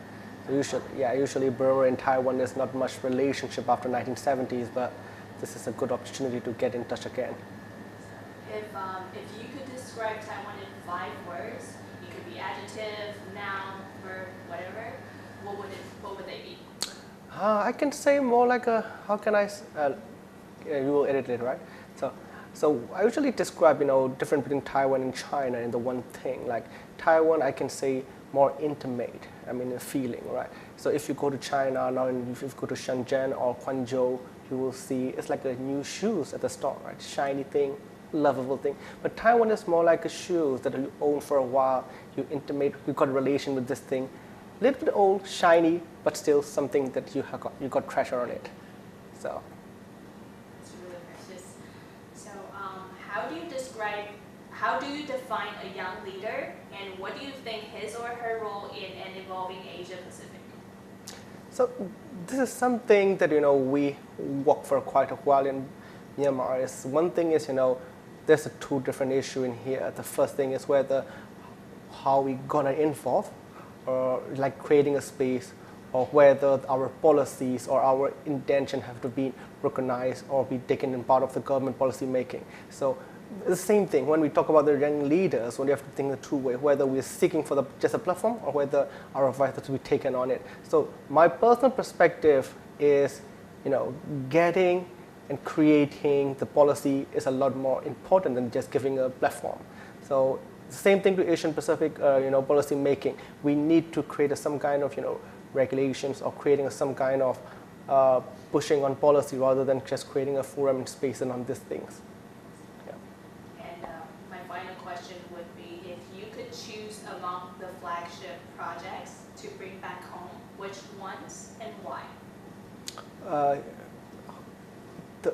Usually Burma and Taiwan, there's not much relationship after 1970s, but this is a good opportunity to get in touch again. If you could describe Taiwan in 5 words, it could be adjective, noun, verb, whatever, what would they be? I can say more like a, how can I, you will edit it, right? So I usually describe, difference between Taiwan and China in the one thing. Like Taiwan, I can say more intimate, a feeling, right? So if you go to China now, and if you go to Shenzhen or Guangzhou, you will see it's like the new shoes at the store, right? Shiny thing, lovable thing. But Taiwan is more like a shoes that you own for a while, you intimate, you got a relation with this thing. A little bit old, shiny, but still something that you got treasure on it. So. It's really precious. describe, how do you define a young leader, and what do you think his or her role in an evolving Asia Pacific? So this is something that we work for quite a while in Myanmar. Is one thing is there's two different issues in here. The first thing is how we gonna involve, or like creating a space, or whether our policies or our intention have to be recognized or be taken in part of the government policy making. So the same thing when we talk about the young leaders, when you have to think the two way, whether we're seeking for just a platform or whether our advice has to be taken on it. So my personal perspective is, getting and creating the policy is a lot more important than just giving a platform. So same thing to Asian Pacific, policy making. We need to create some kind of, regulations or creating some kind of pushing on policy rather than just creating a forum and space and on these things. The flagship projects to bring back home, which ones and why? The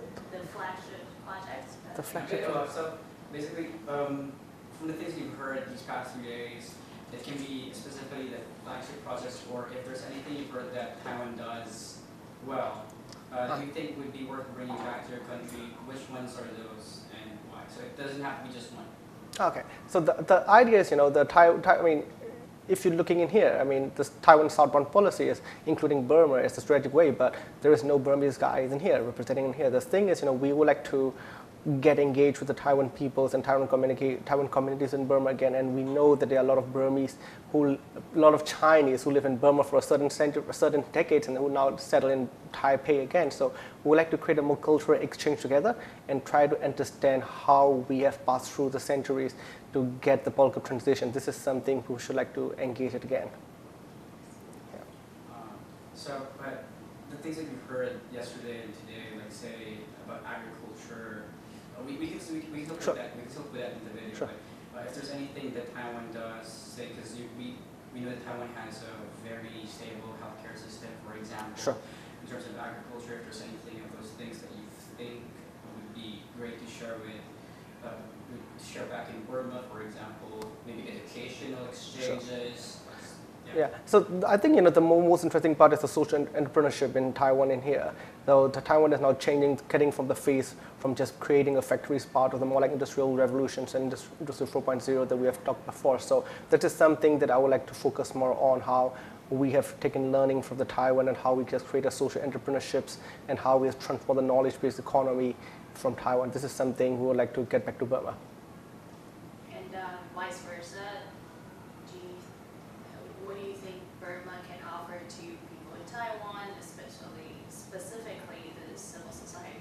flagship projects? The flagship So basically, from the things you've heard these past 2 days, it can be specifically the flagship projects, or if there's anything you've heard that Taiwan does well, do you think would be worth bringing back to your country? Which ones are those and why? So it doesn't have to be just one. Okay, so the idea is, if you're looking in here, this Taiwan southbound policy is including Burma as a strategic way, but there is no Burmese guys in here representing in here. The thing is, we would like to get engaged with the Taiwan peoples and Taiwan communities in Burma again, and we know that there are a lot of Burmese, a lot of Chinese who live in Burma for a certain decades and who now settle in Taipei again. So we would like to create a more cultural exchange together and try to understand how we have passed through the centuries to get the bulk of transition. This is something we should like to engage it again. But the things that you've heard yesterday and today, like say about agriculture, we can still put that in the video. Sure. But if there's anything that Taiwan does, say, because we know that Taiwan has a very stable healthcare system, for example. Sure. In terms of agriculture, if there's anything of those things that you think would be great to share back in Burma, for example, maybe educational exchanges. Sure. Yeah. So I think the most interesting part is the social entrepreneurship in Taiwan in here. Though Taiwan is now changing, getting from the phase from just creating a factories part of the more like industrial revolutions and Industry 4.0 that we have talked before. So that is something that I would like to focus more on, how we have taken learning from the Taiwan and how we just create a social entrepreneurships and how we have transformed the knowledge-based economy from Taiwan. This is something we would like to get back to Burma. And vice versa. What do you think Burma can offer to people in Taiwan, specifically the civil society?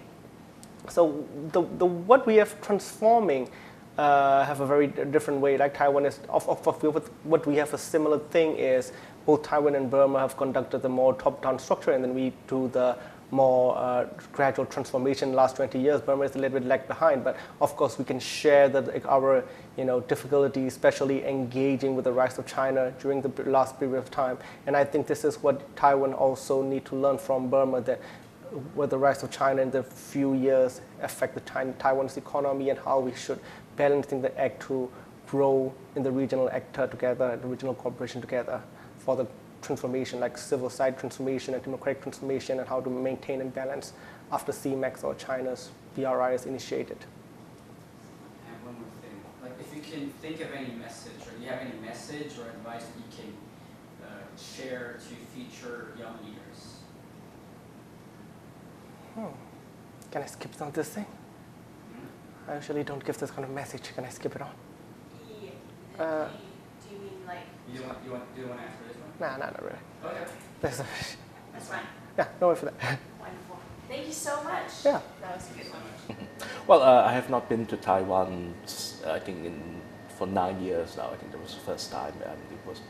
So what we have transforming have a very different way. Like Taiwan is, what we have a similar thing is both Taiwan and Burma have conducted the more top-down structure, and then we do the more gradual transformation last 20 years. Burma is a little bit lag behind, but of course we can share our difficulties, especially engaging with the rise of China during the last period of time. And I think this is what Taiwan also need to learn from Burma, that where the rise of China in the few years affect the Taiwan's economy and how we should balancing the act to grow in the regional actor together, the regional cooperation together for the transformation, like civil side transformation and democratic transformation, and how to maintain and balance after CMEX or China's BRI is initiated. And one more thing, like if you can think of any message, or you have any message or advice that you can share to future young leaders. Can I skip on this thing? I usually don't give this kind of message. Can I skip it on? Yeah. Do you mean like? Do you want to answer this one? Nah, not really. Okay. That's fine. Yeah, no worry for that. Wonderful. Thank you so much. Yeah. That was a good one. Well, I have not been to Taiwan, I think, for 9 years now. I think that was the first time, and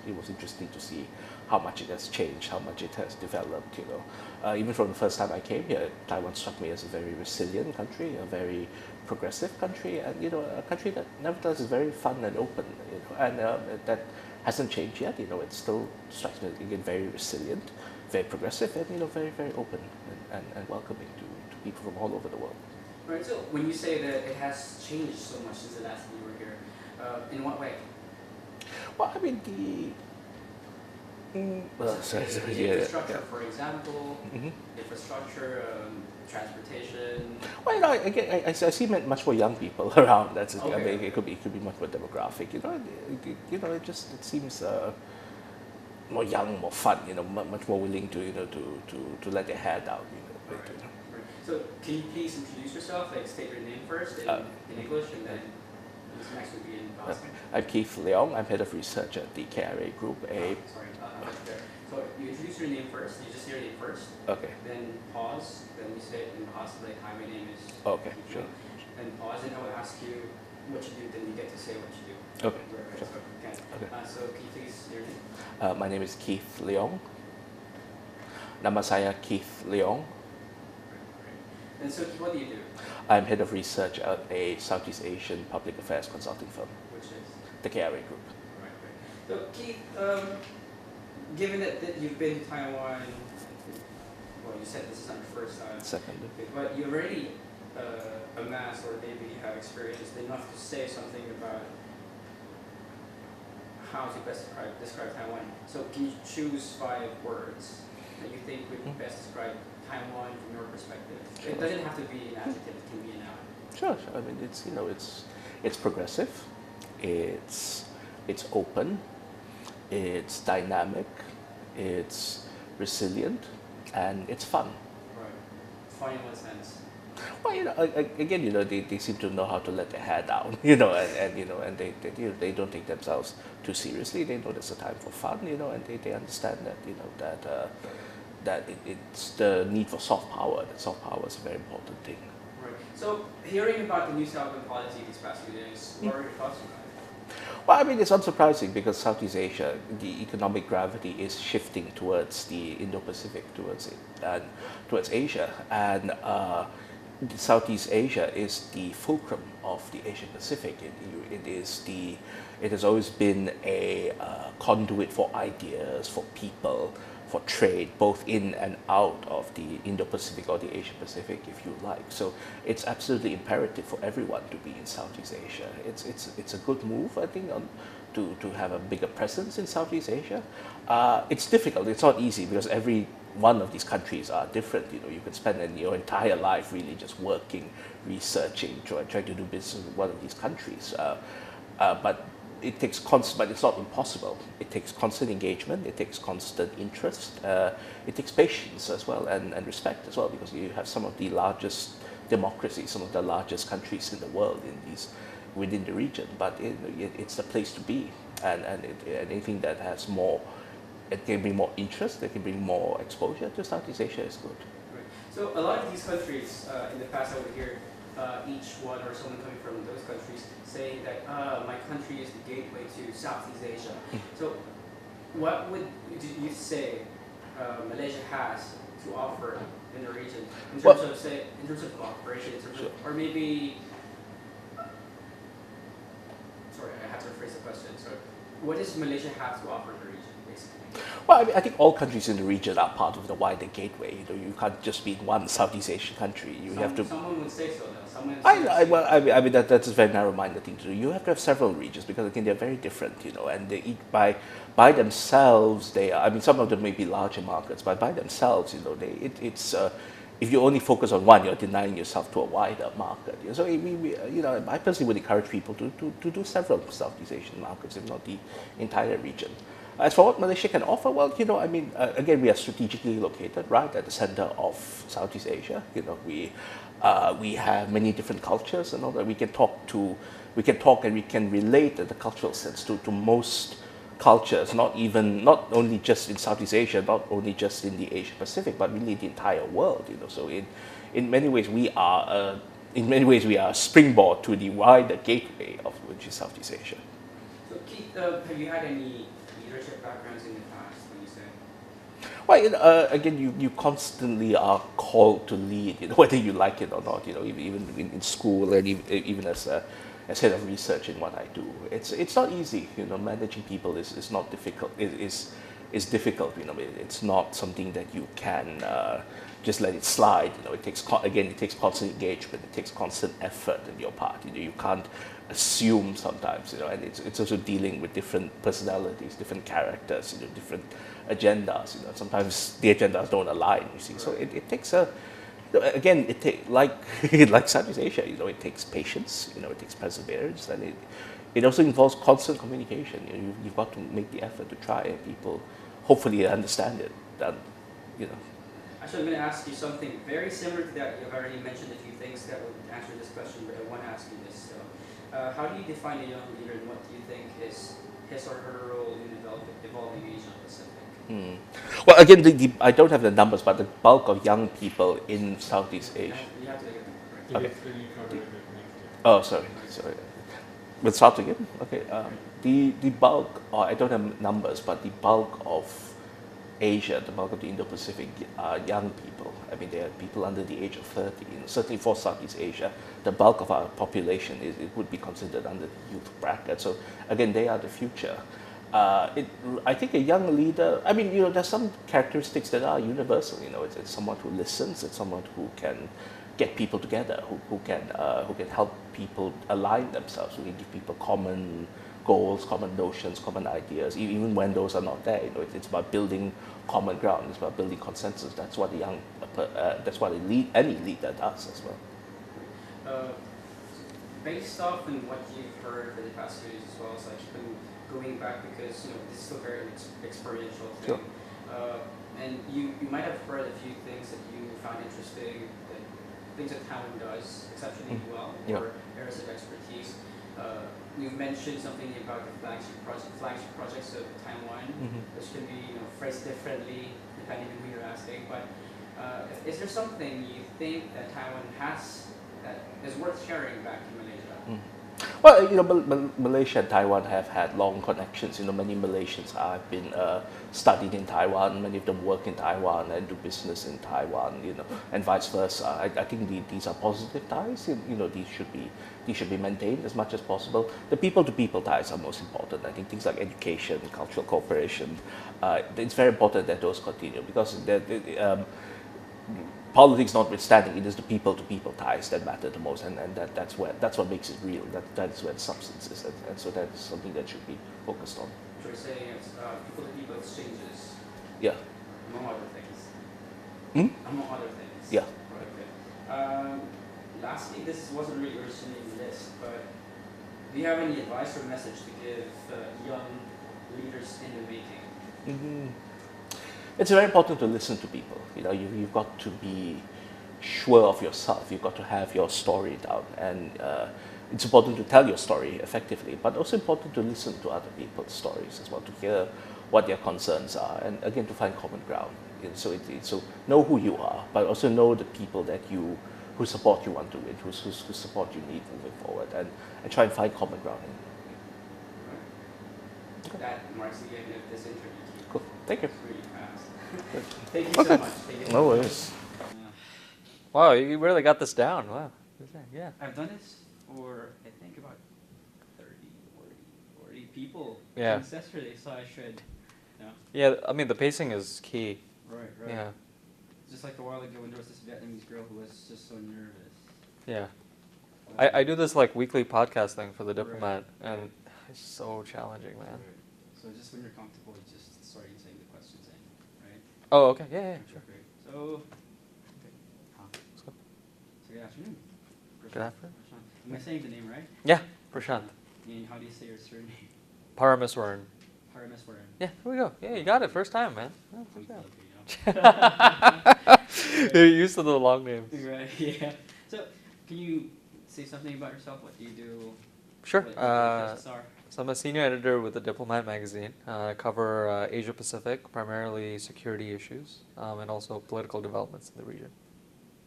it was interesting to see how much it has changed, how much it has developed. Even from the first time I came here, Taiwan struck me as a very resilient country, a very progressive country, and a country that nevertheless is very fun and open. And that hasn't changed yet. It still strikes me as again very resilient, very progressive, and very very open and welcoming to people from all over the world. Right. So when you say that it has changed so much since the last time you were here, in what way? Well, I mean Infrastructure, for example, infrastructure, transportation. Well, you know, again, I see much more young people around. That's it. Okay. I mean, it could be much more demographic. It seems more young, more fun. Much more willing to let their hair down. Right. So can you please introduce yourself? Like state your name first in English, and then this next would be in Boston. I'm Keith Leong. I'm head of research at the KRA Group. So you introduce your name first. You just say your name first. Okay. Then pause. Then you say it in pause. Like, hi, my name is. Okay. Sure. Then pause, and I will ask you what you do. Then you get to say what you do. Okay. Right. Sure. So can you please your name? My name is Keith Leong. Nama saya Keith Leong. And so what do you do? I'm head of research at a Southeast Asian public affairs consulting firm. Which is? The KRA Group. Right. So Keith, given that you've been to Taiwan, well, you said this is not your first time. Second. But you already amassed, or maybe have experienced enough to say something about how to best describe Taiwan. So can you choose 5 words that you think would best describe Taiwan from your perspective? Sure. It doesn't have to be an adjective; it can be a noun. Sure. I mean, it's progressive, it's open, it's dynamic, it's resilient, and it's fun. Right. Fun in what sense? Well, again, they seem to know how to let their hair down, and they don't take themselves too seriously. They know there's a time for fun, and they understand that, that it's the need for soft power. That soft power is a very important thing. Right. So, hearing about the new Southern policy these past few days, what are your thoughts on that? Well, I mean, it's unsurprising because Southeast Asia, the economic gravity is shifting towards the Indo-Pacific, towards Asia, and Southeast Asia is the fulcrum of the Asian Pacific. It has always been a conduit for ideas, for people, for trade, both in and out of the Indo-Pacific or the Asian Pacific, if you like. So it's absolutely imperative for everyone to be in Southeast Asia. It's a good move, I think, to have a bigger presence in Southeast Asia. It's difficult. It's not easy because every one of these countries are different. You can spend your entire life really just working, researching, trying to do business with one of these countries. But it takes but it's not impossible. It takes constant engagement, it takes constant interest, it takes patience as well, and respect as well, because you have some of the largest democracies, some of the largest countries in the world within the region, but it's the place to be, and anything that has more, it can bring more interest, it can bring more exposure to Southeast Asia is good. Right. So a lot of these countries, in the past I would hear each one or someone coming from those countries saying that my country is the gateway to Southeast Asia. So what would you say Malaysia has to offer in the region in terms of cooperation, or maybe, sorry, I have to rephrase the question. So what does Malaysia have to offer the region, basically? Well, I think all countries in the region are part of the wider gateway. You can't just be in one Southeast Asian country. You have to. Someone would say so, though. I mean that's a very narrow-minded thing to do. You have to have several regions because again they're very different, and they each by themselves they are. I mean, some of them may be larger markets, but by themselves, it's. If you only focus on one, you're denying yourself to a wider market. So I personally would encourage people to do several Southeast Asian markets, if not the entire region. As for what Malaysia can offer, well, I mean, again, we are strategically located right at the center of Southeast Asia. We have many different cultures and all that. We can talk and we can relate in the cultural sense to most cultures, not only just in Southeast Asia, not only just in the Asia Pacific, but really the entire world. So in many ways we are a springboard to the wider gateway of which is Southeast Asia. So Keith, have you had any leadership backgrounds in the past, when you say? Well, again, you constantly are called to lead, whether you like it or not. Even in school and even as head of research in what I do, it's not easy. Managing people is not difficult. Is difficult. It's not something that you can just let it slide. It takes it takes constant engagement. It takes constant effort on your part. You can't assume sometimes. And it's also dealing with different personalities, different characters, different agendas. Sometimes the agendas don't align. You see, so it takes a again, like Southeast Asia, it takes patience, it takes perseverance, and it also involves constant communication. You've got to make the effort to try, and people hopefully understand it. Actually, I'm going to ask you something very similar to that. You've already mentioned a few things that would answer this question, but I want to ask you this. How do you define a young leader, and what do you think is his or her role in evolving Asia Pacific? Well, again, I don't have the numbers, but the bulk of young people in Southeast Asia. You have to get it. Okay. Oh, sorry. We'll start again. Okay. The bulk, I don't have numbers, but the bulk of Asia, the bulk of the Indo-Pacific are young people. I mean, they are people under the age of 30. Certainly for Southeast Asia, the bulk of our population it would be considered under the youth bracket. So again, they are the future. I think a young leader, I mean, there's some characteristics that are universal. It's someone who listens. It's someone who can get people together, who can help people align themselves, who can give people common goals, common notions, common ideas, even when those are not there. It's about building common ground. It's about building consensus. That's what any leader does as well. Based off on what you've heard for the past 2 years as well, so I've been going back because this is still very experiential thing. Sure. And you might have heard a few things that you found interesting, things that Taiwan does exceptionally well, or areas of expertise. You've mentioned something about the flagship projects of Taiwan, which can be phrased differently depending on who you're asking. But is there something you think that Taiwan has that is worth sharing back to Malaysia? Well, Malaysia and Taiwan have had long connections. Many Malaysians have been studied in Taiwan. Many of them work in Taiwan and do business in Taiwan. And vice versa. I think these are positive ties. These should be maintained as much as possible. The people-to-people ties are most important. I think things like education, cultural cooperation. It's very important that those continue because politics notwithstanding, it is the people-to-people ties that matter the most, and that's what makes it real. That's where the substance is, and so that's something that should be focused on. So you're saying it's people-to-people exchanges. Yeah. Among other things. Among other things. Yeah. Right. Okay. Lastly, this wasn't really originally in the list, but do you have any advice or message to give young leaders in the making? It's very important to listen to people. You've got to be sure of yourself. You've got to have your story down, and it's important to tell your story effectively, but also important to listen to other people's stories as well, to hear what their concerns are, and again to find common ground. So know who you are, but also know the people whose support you want to win, whose support you need moving forward, and try and find common ground. Okay. That marks the end of this interview. Cool. Thank you. Really fast. Thank you so much. Thank you. No worries. Wow, you really got this down. Wow. Yeah. I've done this for, I think, about 30, 40 people since yesterday, so I should, Yeah, I mean, the pacing is key. Right. Yeah. Just like a while ago when there was this Vietnamese girl who was just so nervous. Yeah. I do this weekly podcast thing for the Diplomat, and it's so challenging, man. Right. So just when you're comfortable, just starting saying the questions in, right? Oh, okay. Yeah, sure. Great. So, Let's go. So good afternoon. Good afternoon. Am I saying the name right? Yeah, Prashant. And how do you say your surname? Parameswaran. Parameswaran. Yeah, here we go. Yeah, you got it first time, man. Oh, You're used to the long names. Right, yeah. So, can you say something about yourself? What do you do? Sure. What your interests are? So I'm a senior editor with the Diplomat magazine. I cover Asia Pacific, primarily security issues, and also political developments in the region.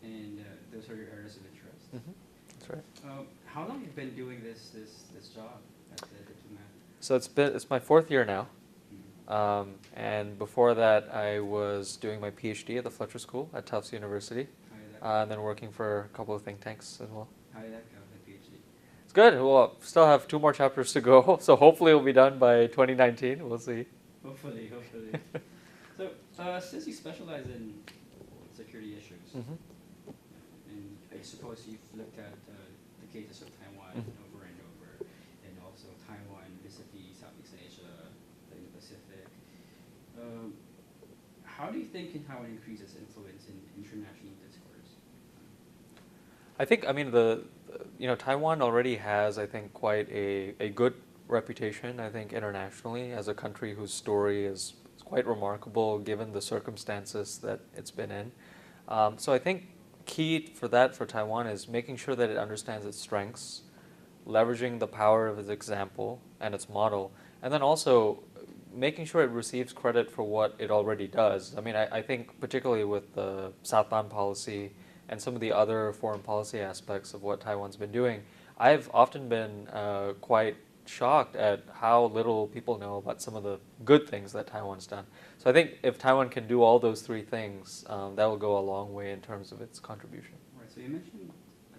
And those are your areas of interest. That's right. How long have you been doing this job at the Diplomat? So it's my 4th year now. And before that, I was doing my PhD at the Fletcher School at Tufts University, and then working for a couple of think tanks as well. How did that go, the PhD? It's good. We'll still have 2 more chapters to go, so hopefully it'll be done by 2019. We'll see. Hopefully. So, since you specialize in security issues. And I suppose you've looked at the cases of Taiwan over and over, and also Taiwan vis-a-vis Southeast Asia, the Indo-Pacific. How do you think Taiwan increases influence in international discourse? I think, I mean, Taiwan already has, I think, quite a good reputation, I think, internationally as a country whose story is quite remarkable given the circumstances that it's been in. So I think key for that for Taiwan is making sure that it understands its strengths, leveraging the power of its example and its model, and then also making sure it receives credit for what it already does. I mean, I think particularly with the southbound policy and some of the other foreign policy aspects of what Taiwan's been doing, I've often been quite shocked at how little people know about some of the good things that Taiwan's done. So I think if Taiwan can do all those three things, that will go a long way in terms of its contribution. Right, so you mentioned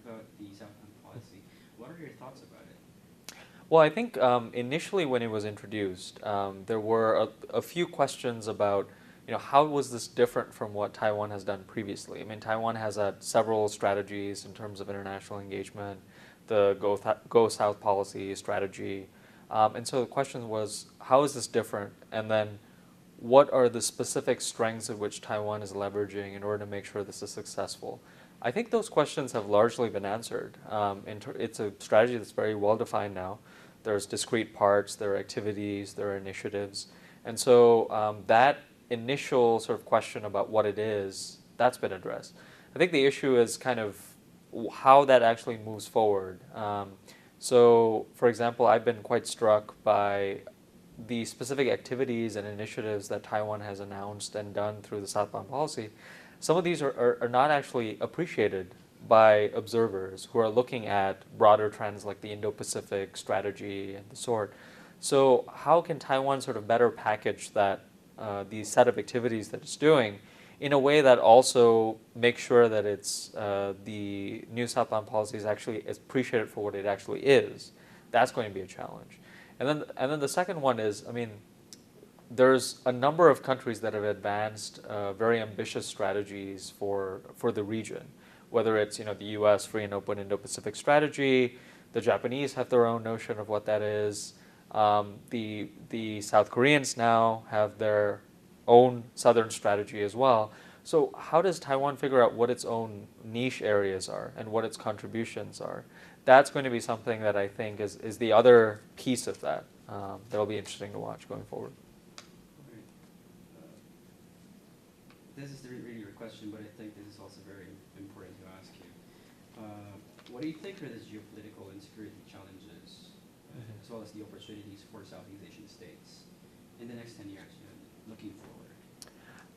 about the southbound policy. What are your thoughts about it? Well, I think initially when it was introduced, there were a few questions about, how was this different from what Taiwan has done previously? I mean, Taiwan has had several strategies in terms of international engagement, the Go South policy strategy. And so the question was, how is this different? And then what are the specific strengths of which Taiwan is leveraging in order to make sure this is successful? I think those questions have largely been answered. It's a strategy that's very well defined now. There's discrete parts, there are activities, there are initiatives. And so that initial sort of question about what it is, that's been addressed. I think the issue is kind of how that actually moves forward. So, for example, I've been quite struck by the specific activities and initiatives that Taiwan has announced and done through the southbound policy. Some of these are not actually appreciated by observers who are looking at broader trends like the Indo-Pacific strategy and the sort. So how can Taiwan sort of better package that the set of activities that it's doing in a way that also makes sure that it's the new southbound policy is actually appreciated for what it actually is? That's going to be a challenge. And then the second one is, I mean, there's a number of countries that have advanced very ambitious strategies for the region, whether it's the U.S. free and open Indo-Pacific strategy, the Japanese have their own notion of what that is, the South Koreans now have their own southern strategy as well. So how does Taiwan figure out what its own niche areas are and what its contributions are? That's going to be something that I think is the other piece of that that'll be interesting to watch going forward. This is really your question, but I think this is also very important to ask you. What do you think are the geopolitical and security challenges, as well as the opportunities for Southeast Asian states in the next 10 years, looking forward?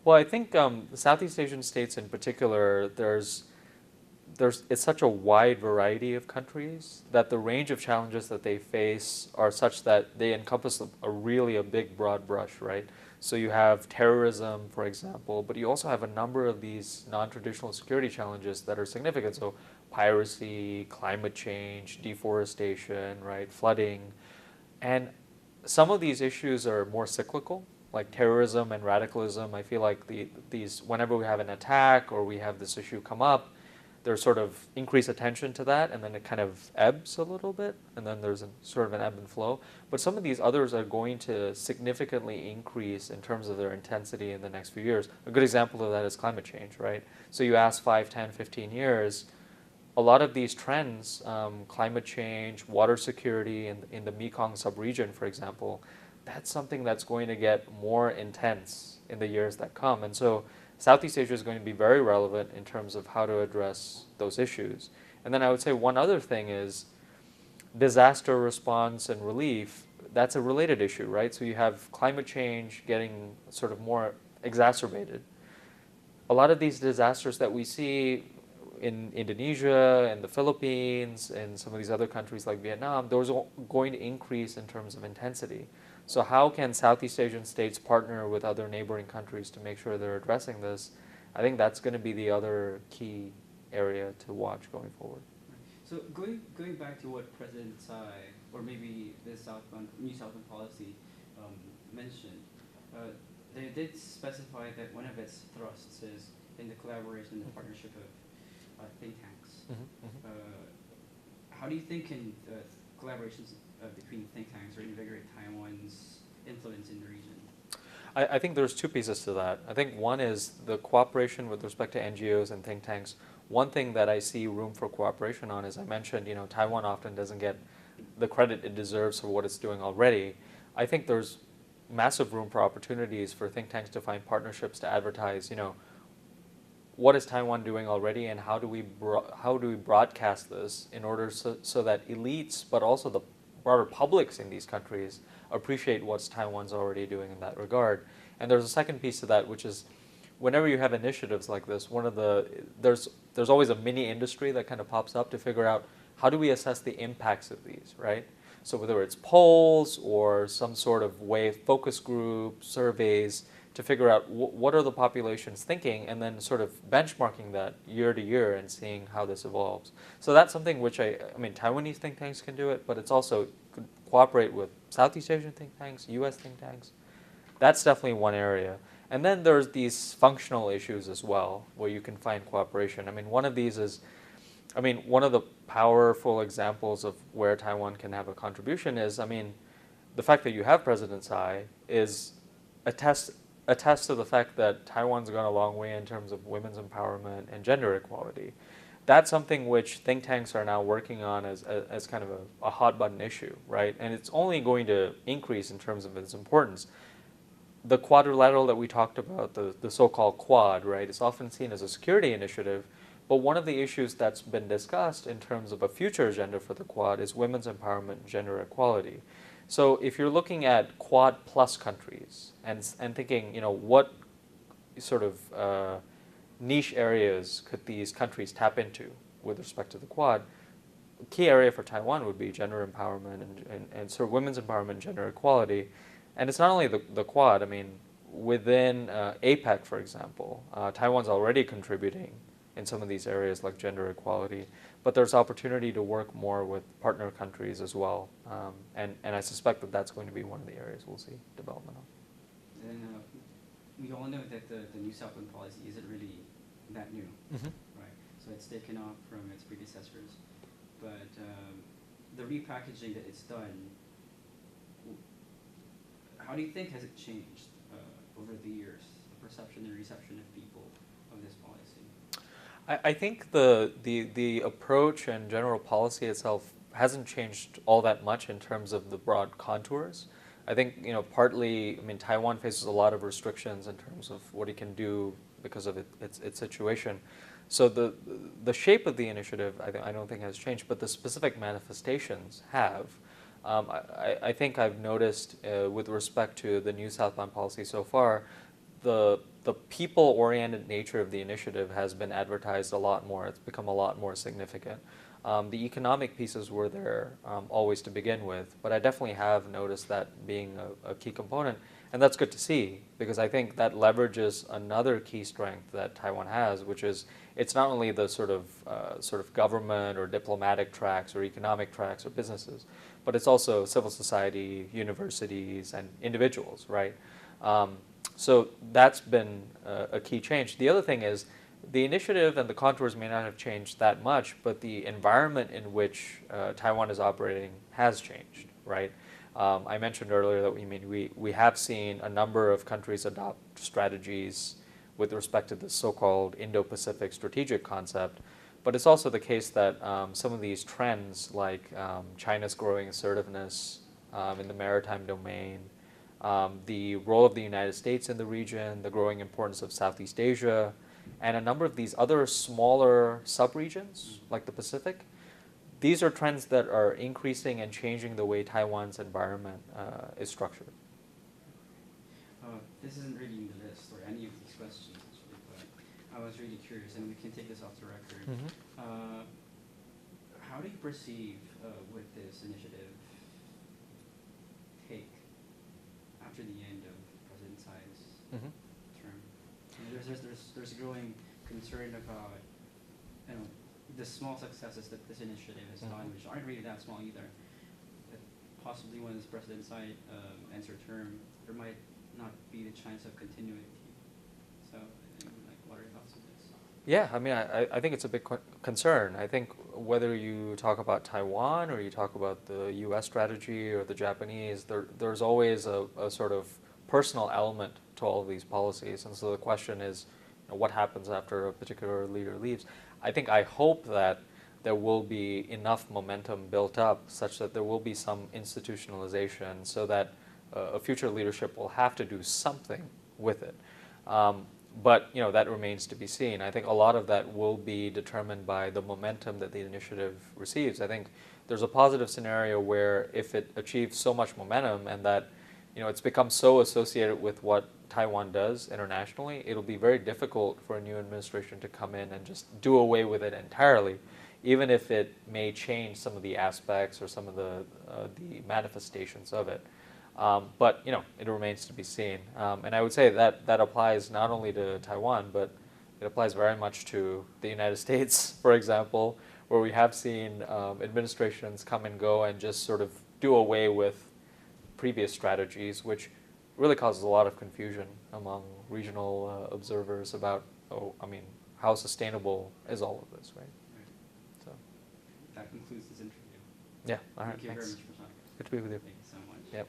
Well, I think the Southeast Asian states in particular, it's such a wide variety of countries that the range of challenges that they face are such that they encompass a big broad brush, right? So you have terrorism, for example, but you also have a number of these non-traditional security challenges that are significant. So piracy, climate change, deforestation, right, flooding. And some of these issues are more cyclical, like terrorism and radicalism. I feel like these, whenever we have an attack or we have this issue come up, there's sort of increased attention to that, and then it kind of ebbs a little bit, and then there's sort of an ebb and flow. But some of these others are going to significantly increase in terms of their intensity in the next few years. A good example of that is climate change, right? So you ask 5, 10, 15 years, a lot of these trends, climate change, water security in the Mekong subregion, for example, that's something that's going to get more intense in the years that come. And so Southeast Asia is going to be very relevant in terms of how to address those issues. And then I would say one other thing is disaster response and relief. That's a related issue, right? So you have climate change getting sort of more exacerbated. A lot of these disasters that we see in Indonesia and the Philippines and some of these other countries like Vietnam, those are going to increase in terms of intensity. So how can Southeast Asian states partner with other neighboring countries to make sure they're addressing this? I think that's going to be the other key area to watch going forward. So going back to what President Tsai, or maybe the new southbound policy mentioned, they did specify that one of its thrusts is in the collaboration, the partnership of think tanks. How do you think can collaborations between think tanks reinvigorate Taiwan's influence in the region? I think there's two pieces to that. I think one is the cooperation with respect to NGOs and think tanks. One thing that I see room for cooperation on is, I mentioned, Taiwan often doesn't get the credit it deserves for what it's doing already. I think there's massive room for opportunities for think tanks to find partnerships to advertise, what is Taiwan doing already, and how do we broadcast this in order so that elites, but also the broader publics in these countries, appreciate what Taiwan's already doing in that regard. And there's a second piece to that, which is whenever you have initiatives like this, there's always a mini industry that kind of pops up to figure out how do we assess the impacts of these, right? So whether it's polls or some sort of way, focus group, surveys, to figure out what are the populations thinking, and then sort of benchmarking that year to year and seeing how this evolves. So that's something which I mean, Taiwanese think tanks can do it, but it's also cooperate with Southeast Asian think tanks, US think tanks. That's definitely one area. And then there's these functional issues as well, where you can find cooperation. I mean, one of these is, one of the powerful examples of where Taiwan can have a contribution is, the fact that you have President Tsai is attests to the fact that Taiwan's gone a long way in terms of women's empowerment and gender equality. That's something which think tanks are now working on as kind of a hot button issue, right? And it's only going to increase in terms of its importance. The quadrilateral that we talked about, the so-called Quad, right, is often seen as a security initiative, but one of the issues that's been discussed in terms of a future agenda for the Quad is women's empowerment and gender equality. So if you're looking at Quad plus countries and thinking, what sort of niche areas could these countries tap into with respect to the Quad, a key area for Taiwan would be gender empowerment and sort of women's empowerment and gender equality. And it's not only the Quad. Within APEC, for example, Taiwan's already contributing in some of these areas like gender equality, but there's opportunity to work more with partner countries as well. And I suspect that that's going to be one of the areas we'll see development on. And we all know that the new Southland policy isn't really that new, right? So it's taken off from its predecessors. But the repackaging that it's done, how do you think has it changed over the years, the perception and reception of people of this policy? I think the approach and general policy itself hasn't changed all that much in terms of the broad contours. I think, partly, Taiwan faces a lot of restrictions in terms of what it can do because of its situation. So the shape of the initiative, I don't think has changed, but the specific manifestations have. I think I've noticed with respect to the new southbound policy so far, the people-oriented nature of the initiative has been advertised a lot more. It's become a lot more significant. The economic pieces were there always to begin with, but I definitely have noticed that being a key component, and that's good to see, because I think that leverages another key strength that Taiwan has, which is it's not only the sort of government or diplomatic tracks or economic tracks or businesses, but it's also civil society, universities, and individuals, right? So that's been a key change. The other thing is the initiative and the contours may not have changed that much, but the environment in which Taiwan is operating has changed, right? I mentioned earlier that we have seen a number of countries adopt strategies with respect to the so-called Indo-Pacific strategic concept, but it's also the case that some of these trends, like China's growing assertiveness in the maritime domain, the role of the United States in the region, the growing importance of Southeast Asia, and a number of these other smaller sub-regions, like the Pacific, these are trends that are increasing and changing the way Taiwan's environment is structured. This isn't really in the list or any of these questions, actually, but I was really curious, and we can take this off the record. How do you perceive with this initiative take after the end of President Tsai's term? There's a growing concern about the small successes that this initiative has done, which aren't really that small either. That possibly when this President Tsai ends her term, there might not be the chance of continuity. So, what are your thoughts on this? Yeah, I mean, I think it's a big concern. I think whether you talk about Taiwan or you talk about the U.S. strategy or the Japanese, there's always a sort of personal element to all of these policies. And so the question is, what happens after a particular leader leaves? I hope that there will be enough momentum built up such that there will be some institutionalization so that a future leadership will have to do something with it. But that remains to be seen. I think a lot of that will be determined by the momentum that the initiative receives. I think there's a positive scenario where if it achieves so much momentum and that it's become so associated with what Taiwan does internationally, it'll be very difficult for a new administration to come in and just do away with it entirely, even if it may change some of the aspects or some of the manifestations of it. But it remains to be seen. And I would say that applies not only to Taiwan, but it applies very much to the United States, for example, where we have seen administrations come and go and just sort of do away with previous strategies, which really causes a lot of confusion among regional observers about, how sustainable is all of this, right? So that concludes this interview. Yeah, all right, Thank you thanks. very much for your time. Good to be with you. Thank you so much. Yep.